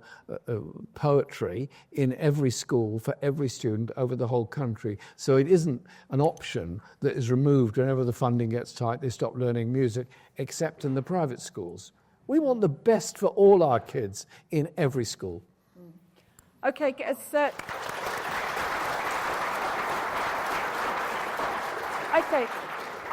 poetry in every school for every student over the whole country. So it isn't an option that is removed whenever the funding gets tight, they stop learning music, except in the private schools. We want the best for all our kids in every school. Okay, okay.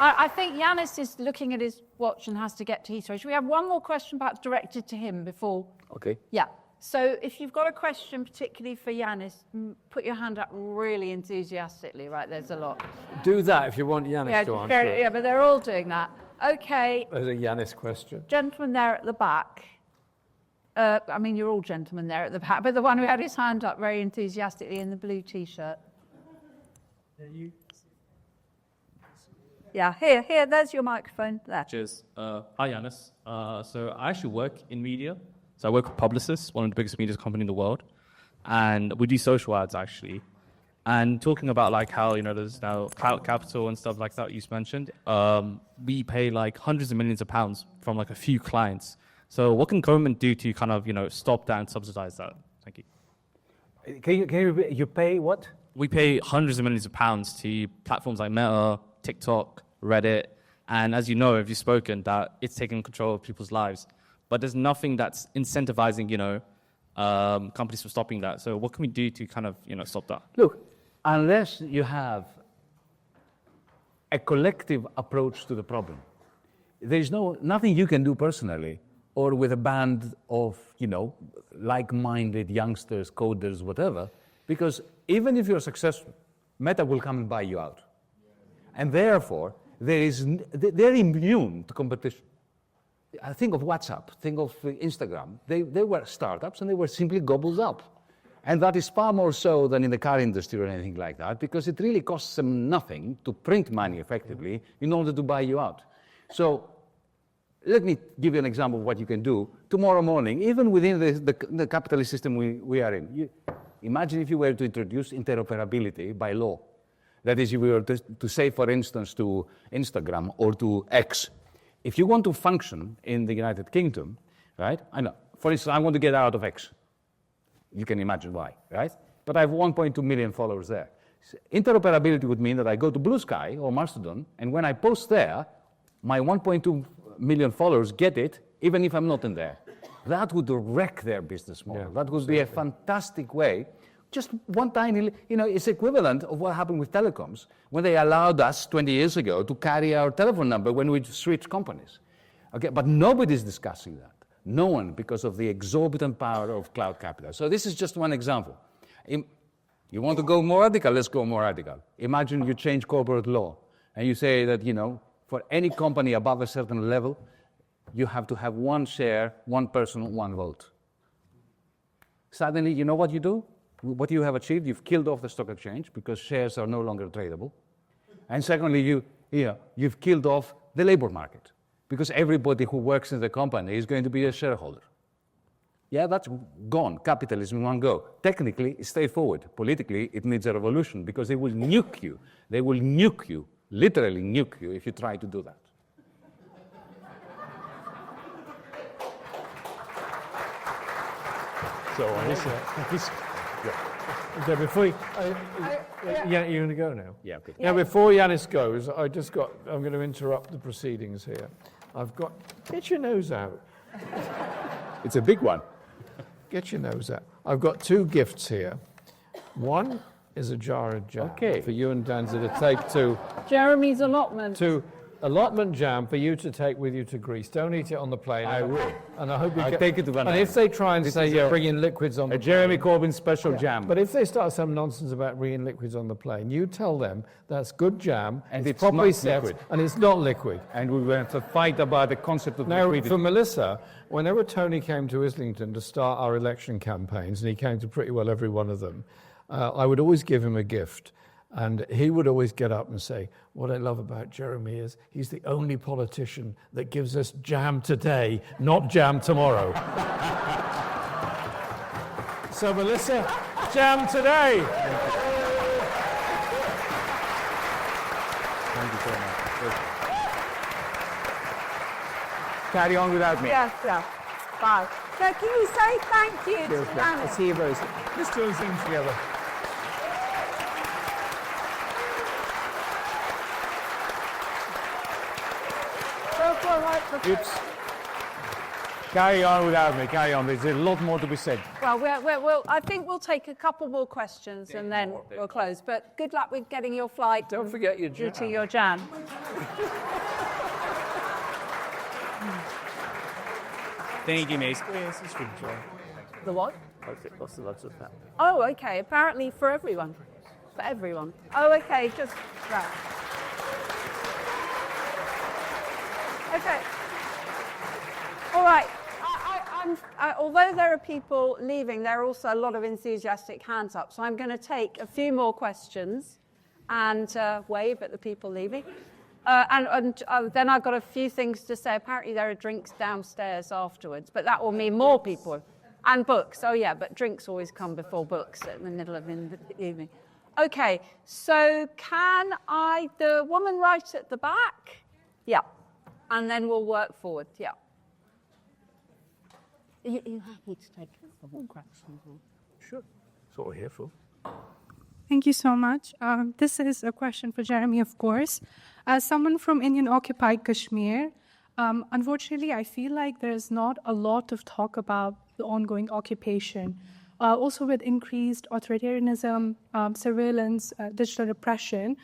I think Yanis is looking at his watch and has to get to Heathrow. Should we have one more question perhaps directed to him before? Okay. Yeah. So if you've got a question particularly for Yanis, put your hand up really enthusiastically. Right, there's a lot. Do that if you want Yanis to answer it. Yeah, but they're all doing that. Okay. There's a Yanis question. Gentleman there at the back. I mean, you're all gentlemen there at the back, but the one who had his hand up very enthusiastically in the blue T-shirt. Yeah, here, there's your microphone. There. Cheers. Hi, Yanis. So I actually work in media. So I work with Publicis, one of the biggest media companies in the world. And we do social ads, actually. And talking about like how, there's now clout capital and stuff like that you just mentioned, we pay like hundreds of millions of pounds from like a few clients. So what can government do to kind of, stop that and subsidize that? Thank you. Can you pay what? We pay hundreds of millions of pounds to platforms like Meta, TikTok, Reddit, and as you know, if you've spoken, that it's taking control of people's lives. But there's nothing that's incentivizing, companies from stopping that. So what can we do to kind of, stop that? Look, unless you have a collective approach to the problem, there's nothing you can do personally or with a band of, like-minded youngsters, coders, whatever, because even if you're successful, Meta will come and buy you out. And therefore, they're immune to competition. Think of WhatsApp, think of Instagram. They were startups and they were simply gobbled up. And that is far more so than in the car industry or anything like that, because it really costs them nothing to print money effectively in order to buy you out. So let me give you an example of what you can do tomorrow morning, even within the capitalist system we are in. Imagine if you were to introduce interoperability by law. That is, if we were to say, for instance, to Instagram or to X, if you want to function in the United Kingdom, right? I know For instance, I want to get out of X. You can imagine why, right? But I have 1.2 million followers there. Interoperability would mean that I go to Blue Sky or Mastodon, and when I post there, my 1.2 million followers get it, even if I'm not in there. That would wreck their business model. That would be a fantastic way. Just one tiny, it's equivalent of what happened with telecoms when they allowed us 20 years ago to carry our telephone number when we switched companies. Okay, but nobody's discussing that. No one, because of the exorbitant power of cloud capital. So this is just one example. You want to go more radical? Let's go more radical. Imagine you change corporate law and you say that, for any company above a certain level, you have to have one share, one person, one vote. Suddenly, you know what you do? What you have achieved, you've killed off the stock exchange because shares are no longer tradable. And secondly, you've killed off the labor market because everybody who works in the company is going to be a shareholder. Yeah, that's gone. Capitalism in one go. Technically, it's straightforward. Politically, it needs a revolution because they will nuke you. They will nuke you, literally nuke you, if you try to do that. So on this, okay, before you, you're going to go now? Yeah, okay. Now, before Yanis goes, I'm going to interrupt the proceedings here. Get your nose out. It's a big one. Get your nose out. I've got two gifts here. One is a jar of jam for you and Danza to take to... Jeremy's allotment. To allotment jam for you to take with you to Greece. Don't eat it on the plane. I will. And I hope you I'll take it to Van And if they try and say you're bringing liquids on the plane... Jeremy Corbyn special jam. But if they start some nonsense about bringing liquids on the plane, you tell them that's good jam, and it's properly not set, liquid. and it's not liquid. And we went to fight about the concept of Now, liquidity. for Melissa, whenever Tony came to Islington to start our election campaigns, and he came to pretty well every one of them, I would always give him a gift. And he would always get up and say, what I love about Jeremy is he's the only politician that gives us jam today, not jam tomorrow. So, Melissa, jam today. Thank you so much. Carry on without me. Yes. Bye. So can you say thank you to Yanis? I'll see you very soon. Let's do a thing together. Carry on without me, carry on. There's a lot more to be said. Well, I think we'll take a couple more questions and then we'll close. But good luck with getting your flight. Don't forget your jam. To your jam. Thank you, Mace. The what? Lots of that. Oh, okay. Apparently for everyone. For everyone. Oh, okay. Just right. Okay. All right. Although there are people leaving, there are also a lot of enthusiastic hands up. So I'm going to take a few more questions and wave at the people leaving. And then I've got a few things to say. Apparently there are drinks downstairs afterwards, but that will mean more people. And books. Oh, yeah, but drinks always come before books in the middle of the evening. Okay, so the woman right at the back? Yeah. And then we'll work forward, yeah. Are you happy to take a couple more questions? Sure. That's what we're here for. Thank you so much. This is a question for Jeremy, of course. As someone from Indian-occupied Kashmir, unfortunately, I feel like there's not a lot of talk about the ongoing occupation. Also with increased authoritarianism, surveillance, digital repression,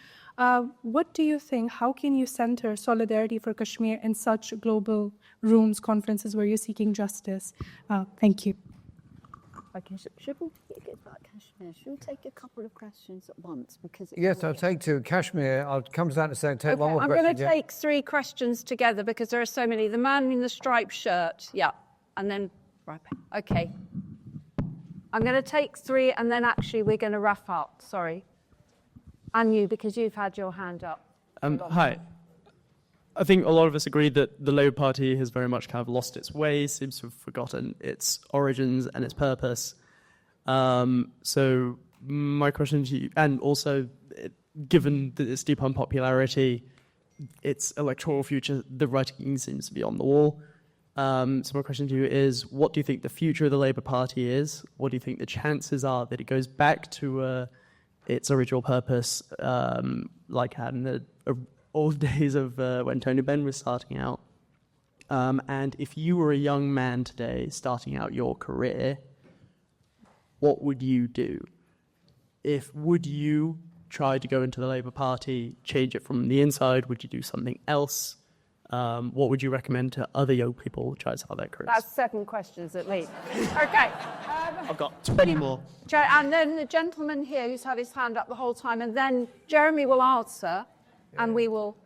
what do you think? How can you center solidarity for Kashmir in such global rooms, conferences where you're seeking justice? Thank you. Okay, should we get back Kashmir? Should we take a couple of questions at once? Yes, I'll take two. Kashmir, I'll come down to say, take one more I'm question. going to take three questions together because there are so many. The man in the striped shirt, yeah, and then right back. Okay. I'm going to take three, and then actually we're going to wrap up. Sorry. And you, because you've had your hand up. Hi. I think a lot of us agree that the Labour Party has very much kind of lost its way, seems to have forgotten its origins and its purpose. So my question to you, and also given its deep unpopularity, its electoral future, the writing seems to be on the wall. So my question to you is, what do you think the future of the Labour Party is? What do you think the chances are that it goes back to its original purpose, like had in the old days of when Tony Benn was starting out? And if you were a young man today starting out your career, what would you do? Would you try to go into the Labour Party, change it from the inside? Would you do something else? What would you recommend to other young people try to start their careers? That's 7 questions at least. Okay. I've got 20 more. And then the gentleman here who's had his hand up the whole time, and then Jeremy will answer, and we will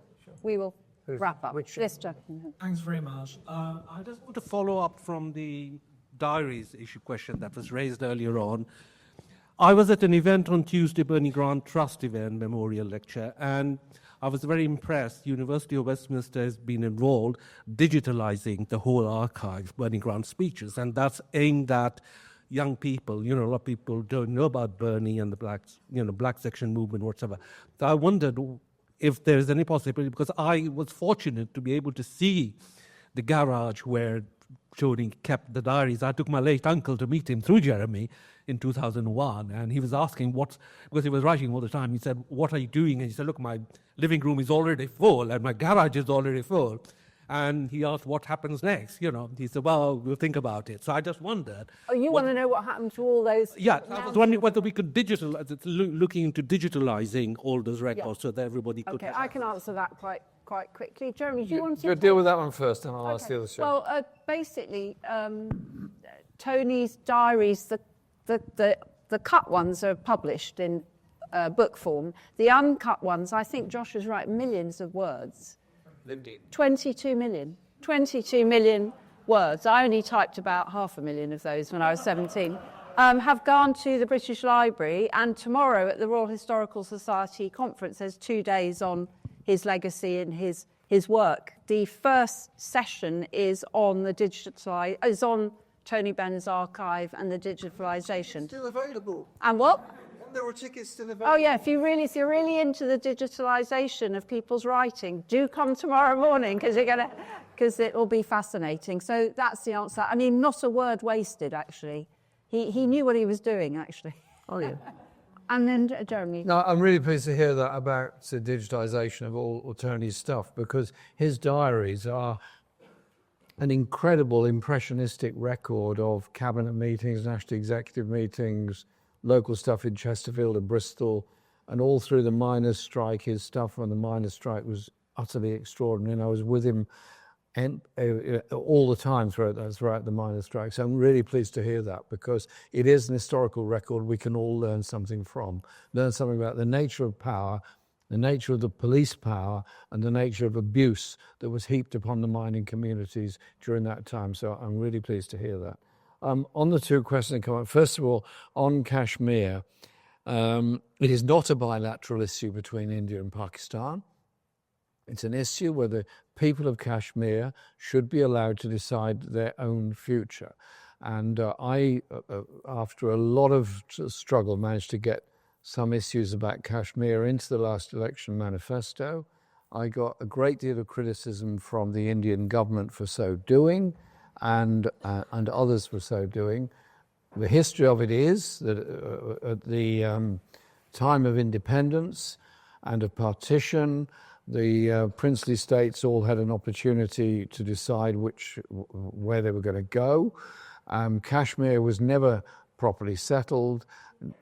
wrap up. This gentleman. Thanks very much. I just want to follow up from the diaries issue question that was raised earlier on. I was at an event on Tuesday, Bernie Grant Trust event, memorial lecture, and I was very impressed. University of Westminster has been involved digitalizing the whole archive, Bernie Grant speeches, and that's aimed at young people. You know, a lot of people don't know about Bernie and the black section movement, whatever. So I wondered if there's any possibility, because I was fortunate to be able to see the garage where Tony kept the diaries. I took my late uncle to meet him through Jeremy in 2001, and he was asking because he was writing all the time. He said, "What are you doing?" And he said, "Look, my living room is already full and my garage is already full." And he asked, "What happens next?" You know, he said, "Well, we'll think about it." So I just wondered. Oh, you want to know what happened to all those? Yeah, I was wondering whether we could looking into digitalizing all those records so that everybody could. Okay, I can answer that quite quickly. Jeremy, do you want to? You deal with that one first, and I'll ask the other two. Well, basically, Tony's diaries, the cut ones are published in book form. The uncut ones, I think Josh is right, millions of words. 22 million. 22 million words. I only typed about 500,000 of those when I was 17. Have gone to the British Library, and tomorrow at the Royal Historical Society conference, there's 2 days on his legacy and his work. The first session is on on Tony Benn's archive and the digitalisation. Still available. And what? There were tickets still available. Oh yeah, if you're really into the digitalisation of people's writing, do come tomorrow morning because it will be fascinating. So that's the answer. I mean, not a word wasted actually. He knew what he was doing actually. Oh yeah. And then Jeremy. No, I'm really pleased to hear that about the digitisation of all Tony's stuff, because his diaries are an incredible impressionistic record of cabinet meetings, national executive meetings, local stuff in Chesterfield and Bristol, and all through the miners' strike. His stuff on the miners' strike was utterly extraordinary, and I was with him all the time throughout the miners' strike. So I'm really pleased to hear that, because it is an historical record we can all learn something from. Learn something about the nature of power, the nature of the police power, and the nature of abuse that was heaped upon the mining communities during that time. So I'm really pleased to hear that. On the 2 questions that come up, first of all, on Kashmir, it is not a bilateral issue between India and Pakistan. It's an issue where the people of Kashmir should be allowed to decide their own future. And I, after a lot of struggle, managed to get some issues about Kashmir into the last election manifesto. I got a great deal of criticism from the Indian government for so doing, and others for so doing. The history of it is that at the time of independence and of partition, the princely states all had an opportunity to decide where they were going to go. Kashmir was never properly settled,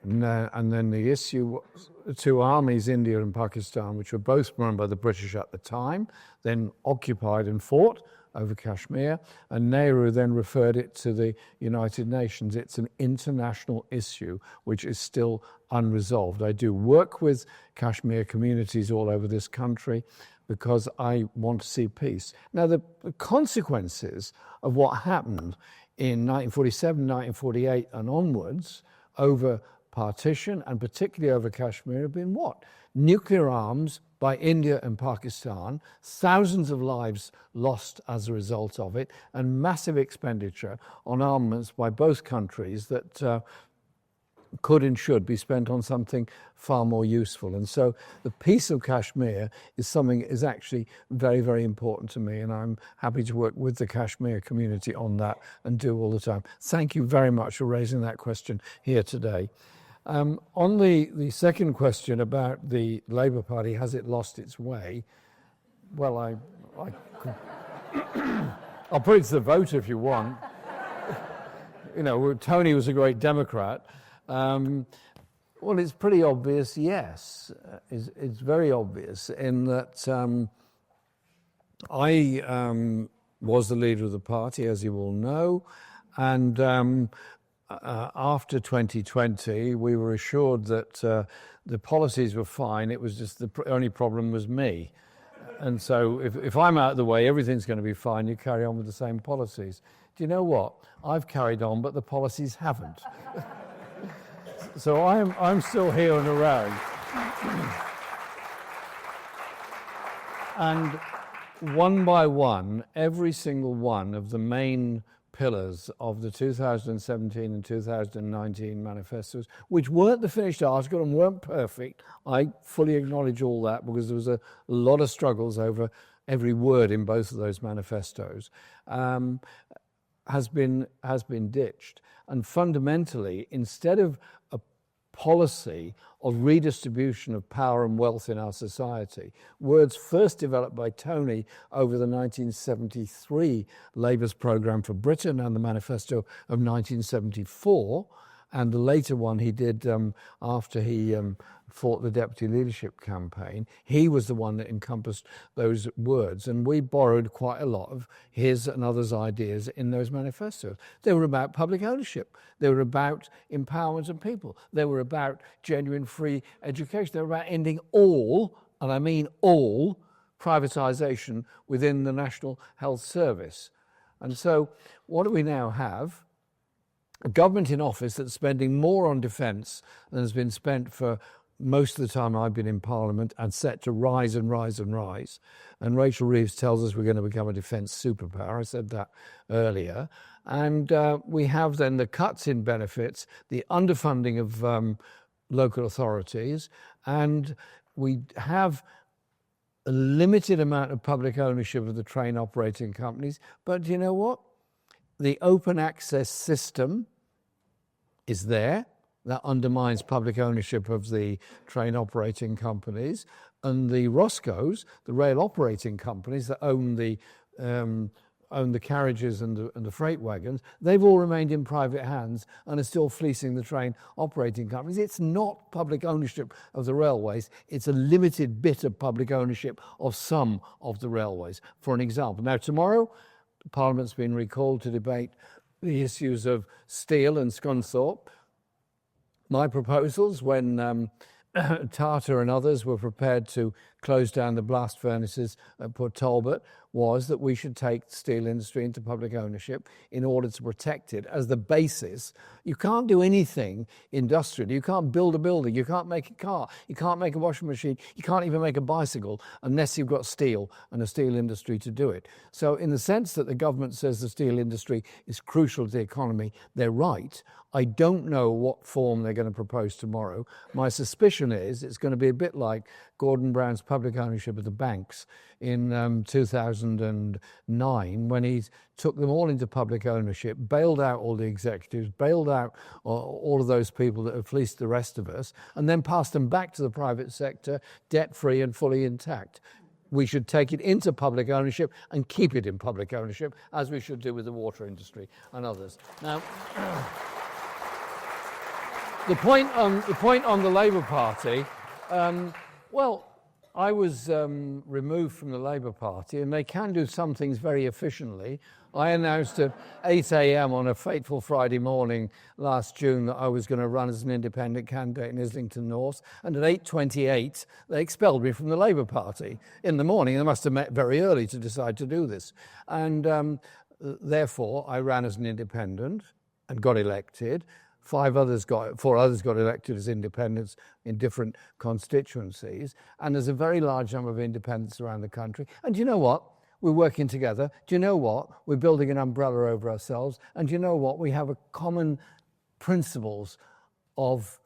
and then the issue was the 2 armies, India and Pakistan, which were both run by the British at the time, then occupied and fought over Kashmir, and Nehru then referred it to the United Nations. It's an international issue which is still unresolved. I do work with Kashmir communities all over this country because I want to see peace. Now, the consequences of what happened in 1947, 1948 and onwards over partition, and particularly over Kashmir, have been what? Nuclear arms by India and Pakistan, thousands of lives lost as a result of it, and massive expenditure on armaments by both countries that could and should be spent on something far more useful. And so the peace of Kashmir is actually very, very important to me, and I'm happy to work with the Kashmir community on that and do all the time. Thank you very much for raising that question here today. On the second question about the Labour Party, has it lost its way? Well, I'll put it to the vote if you want. You know, Tony was a great Democrat. Well, it's pretty obvious, yes. It's very obvious in that I was the leader of the party, as you all know, and after 2020, we were assured that the policies were fine. It was just the only problem was me. And so if I'm out of the way, everything's going to be fine. You carry on with the same policies. Do you know what? I've carried on, but the policies haven't. So I'm still here and around. And one by one, every single one of the main pillars of the 2017 and 2019 manifestos, which weren't the finished article and weren't perfect, I fully acknowledge all that because there was a lot of struggles over every word in both of those manifestos, has been ditched. And fundamentally, instead of a policy of redistribution of power and wealth in our society, words first developed by Tony over the 1973 Labour's programme for Britain and the manifesto of 1974, and the later one he did after he fought the deputy leadership campaign. He was the one that encompassed those words, and we borrowed quite a lot of his and others' ideas in those manifestos. They were about public ownership. They were about empowerment of people. They were about genuine free education. They were about ending all, and I mean all, privatisation within the National Health Service. And so what do we now have? A government in office that's spending more on defence than has been spent for most of the time I've been in Parliament, and set to rise and rise and rise. And Rachel Reeves tells us we're going to become a defence superpower. I said that earlier. And we have then the cuts in benefits, the underfunding of local authorities, and we have a limited amount of public ownership of the train operating companies. But you know what? The open access system is there. That undermines public ownership of the train operating companies. And the Roscoes, the rail operating companies that own the carriages and the freight wagons, they've all remained in private hands and are still fleecing the train operating companies. It's not public ownership of the railways. It's a limited bit of public ownership of some of the railways, for an example. Now, tomorrow, Parliament's been recalled to debate the issues of steel and Scunthorpe. My proposals, when Tata and others were prepared to close down the blast furnaces at Port Talbot, was that we should take the steel industry into public ownership in order to protect it as the basis. You can't do anything industrially. You can't build a building. You can't make a car. You can't make a washing machine. You can't even make a bicycle unless you've got steel and a steel industry to do it. So in the sense that the government says the steel industry is crucial to the economy, they're right. I don't know what form they're going to propose tomorrow. My suspicion is it's going to be a bit like Gordon Brown's public ownership of the banks in 2009, when he took them all into public ownership, bailed out all the executives, bailed out all of those people that have fleeced the rest of us, and then passed them back to the private sector, debt-free and fully intact. We should take it into public ownership and keep it in public ownership, as we should do with the water industry and others. Now, the point on the Labour Party, well, I was removed from the Labour Party, and they can do some things very efficiently. I announced at 8 a.m. on a fateful Friday morning last June that I was going to run as an independent candidate in Islington North, and at 8:28 they expelled me from the Labour Party in the morning. They must have met very early to decide to do this. And therefore I ran as an independent and got elected. Four others got elected as independents in different constituencies. And there's a very large number of independents around the country. And do you know what? We're working together. Do you know what? We're building an umbrella over ourselves. And do you know what? We have a common principles of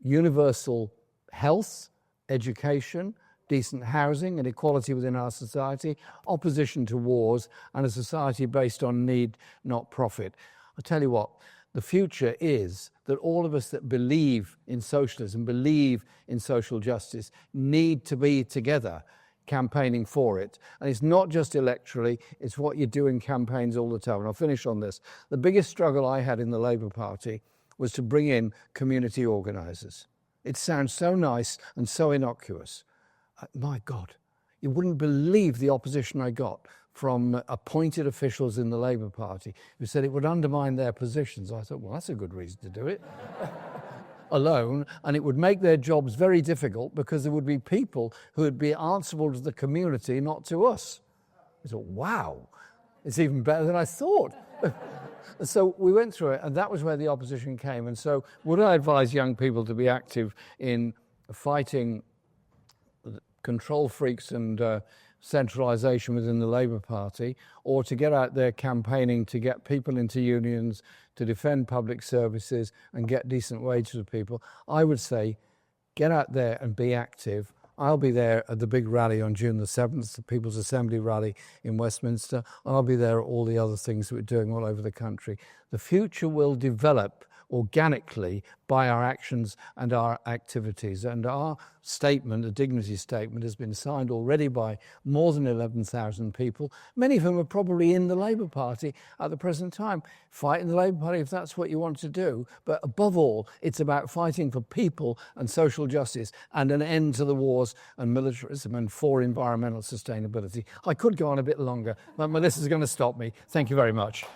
universal health, education, decent housing and equality within our society, opposition to wars, and a society based on need, not profit. I tell you what, the future is that all of us that believe in socialism, believe in social justice, need to be together campaigning for it. And it's not just electorally, it's what you do in campaigns all the time. And I'll finish on this. The biggest struggle I had in the Labour Party was to bring in community organisers. It sounds so nice and so innocuous. My God, you wouldn't believe the opposition I got from appointed officials in the Labour Party who said it would undermine their positions. I thought, well, that's a good reason to do it. Alone, and it would make their jobs very difficult because there would be people who would be answerable to the community, not to us. I thought, wow, it's even better than I thought. So we went through it, and that was where the opposition came. And so would I advise young people to be active in fighting control freaks and centralisation within the Labour Party, or to get out there campaigning to get people into unions, to defend public services and get decent wages for people? I would say get out there and be active. I'll be there at the big rally on June the 7th, the People's Assembly rally in Westminster. I'll be there at all the other things that we're doing all over the country. The future will develop organically by our actions and our activities. And our statement, the dignity statement, has been signed already by more than 11,000 people. Many of them are probably in the Labour Party at the present time. Fight in the Labour Party if that's what you want to do. But above all, it's about fighting for people and social justice and an end to the wars and militarism and for environmental sustainability. I could go on a bit longer, but Melissa's going to stop me. Thank you very much.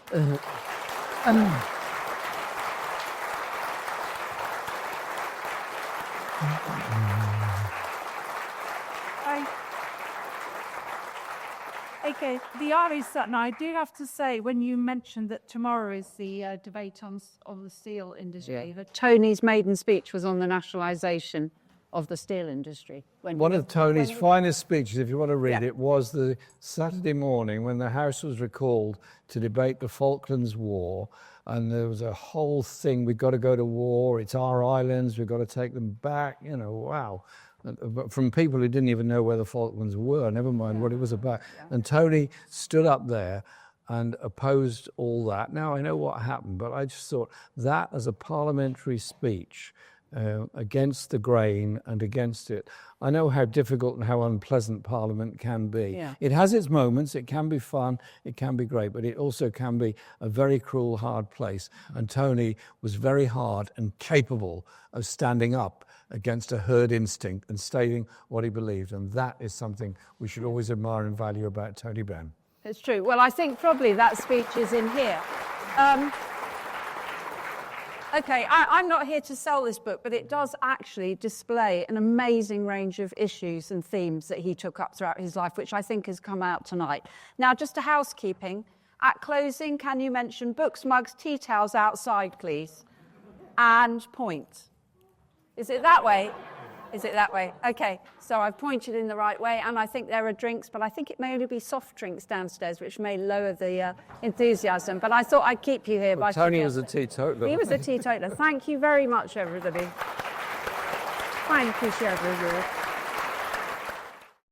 Okay, the Irish Sutton, I do have to say, when you mentioned that tomorrow is the debate on the steel industry, that Tony's maiden speech was on the nationalisation of the steel industry. One of Tony's finest speeches, if you want to read it, was the Saturday morning when the House was recalled to debate the Falklands War. And there was a whole thing, we've got to go to war, it's our islands, we've got to take them back, you know, wow. From people who didn't even know where the Falklands were, never mind what it was about. And Tony stood up there and opposed all that. Now, I know what happened, but I just thought that as a parliamentary speech against the grain and against it. I know how difficult and how unpleasant Parliament can be. Yeah. It has its moments, it can be fun, it can be great, but it also can be a very cruel, hard place. And Tony was very hard and capable of standing up against a herd instinct and stating what he believed. And that is something we should always admire and value about Tony Benn. It's true. Well, I think probably that speech is in here. Okay, I'm not here to sell this book, but it does actually display an amazing range of issues and themes that he took up throughout his life, which I think has come out tonight. Now, just a housekeeping. At closing, can you mention books, mugs, tea towels outside, please? And point. Is it that way? Is it that way? Okay, so I've pointed in the right way, and I think there are drinks, but I think it may only be soft drinks downstairs, which may lower the enthusiasm. But I thought I'd keep you here by Tony was a teetotaler. He was a teetotaler. Thank you very much, everybody. Thank you, everybody.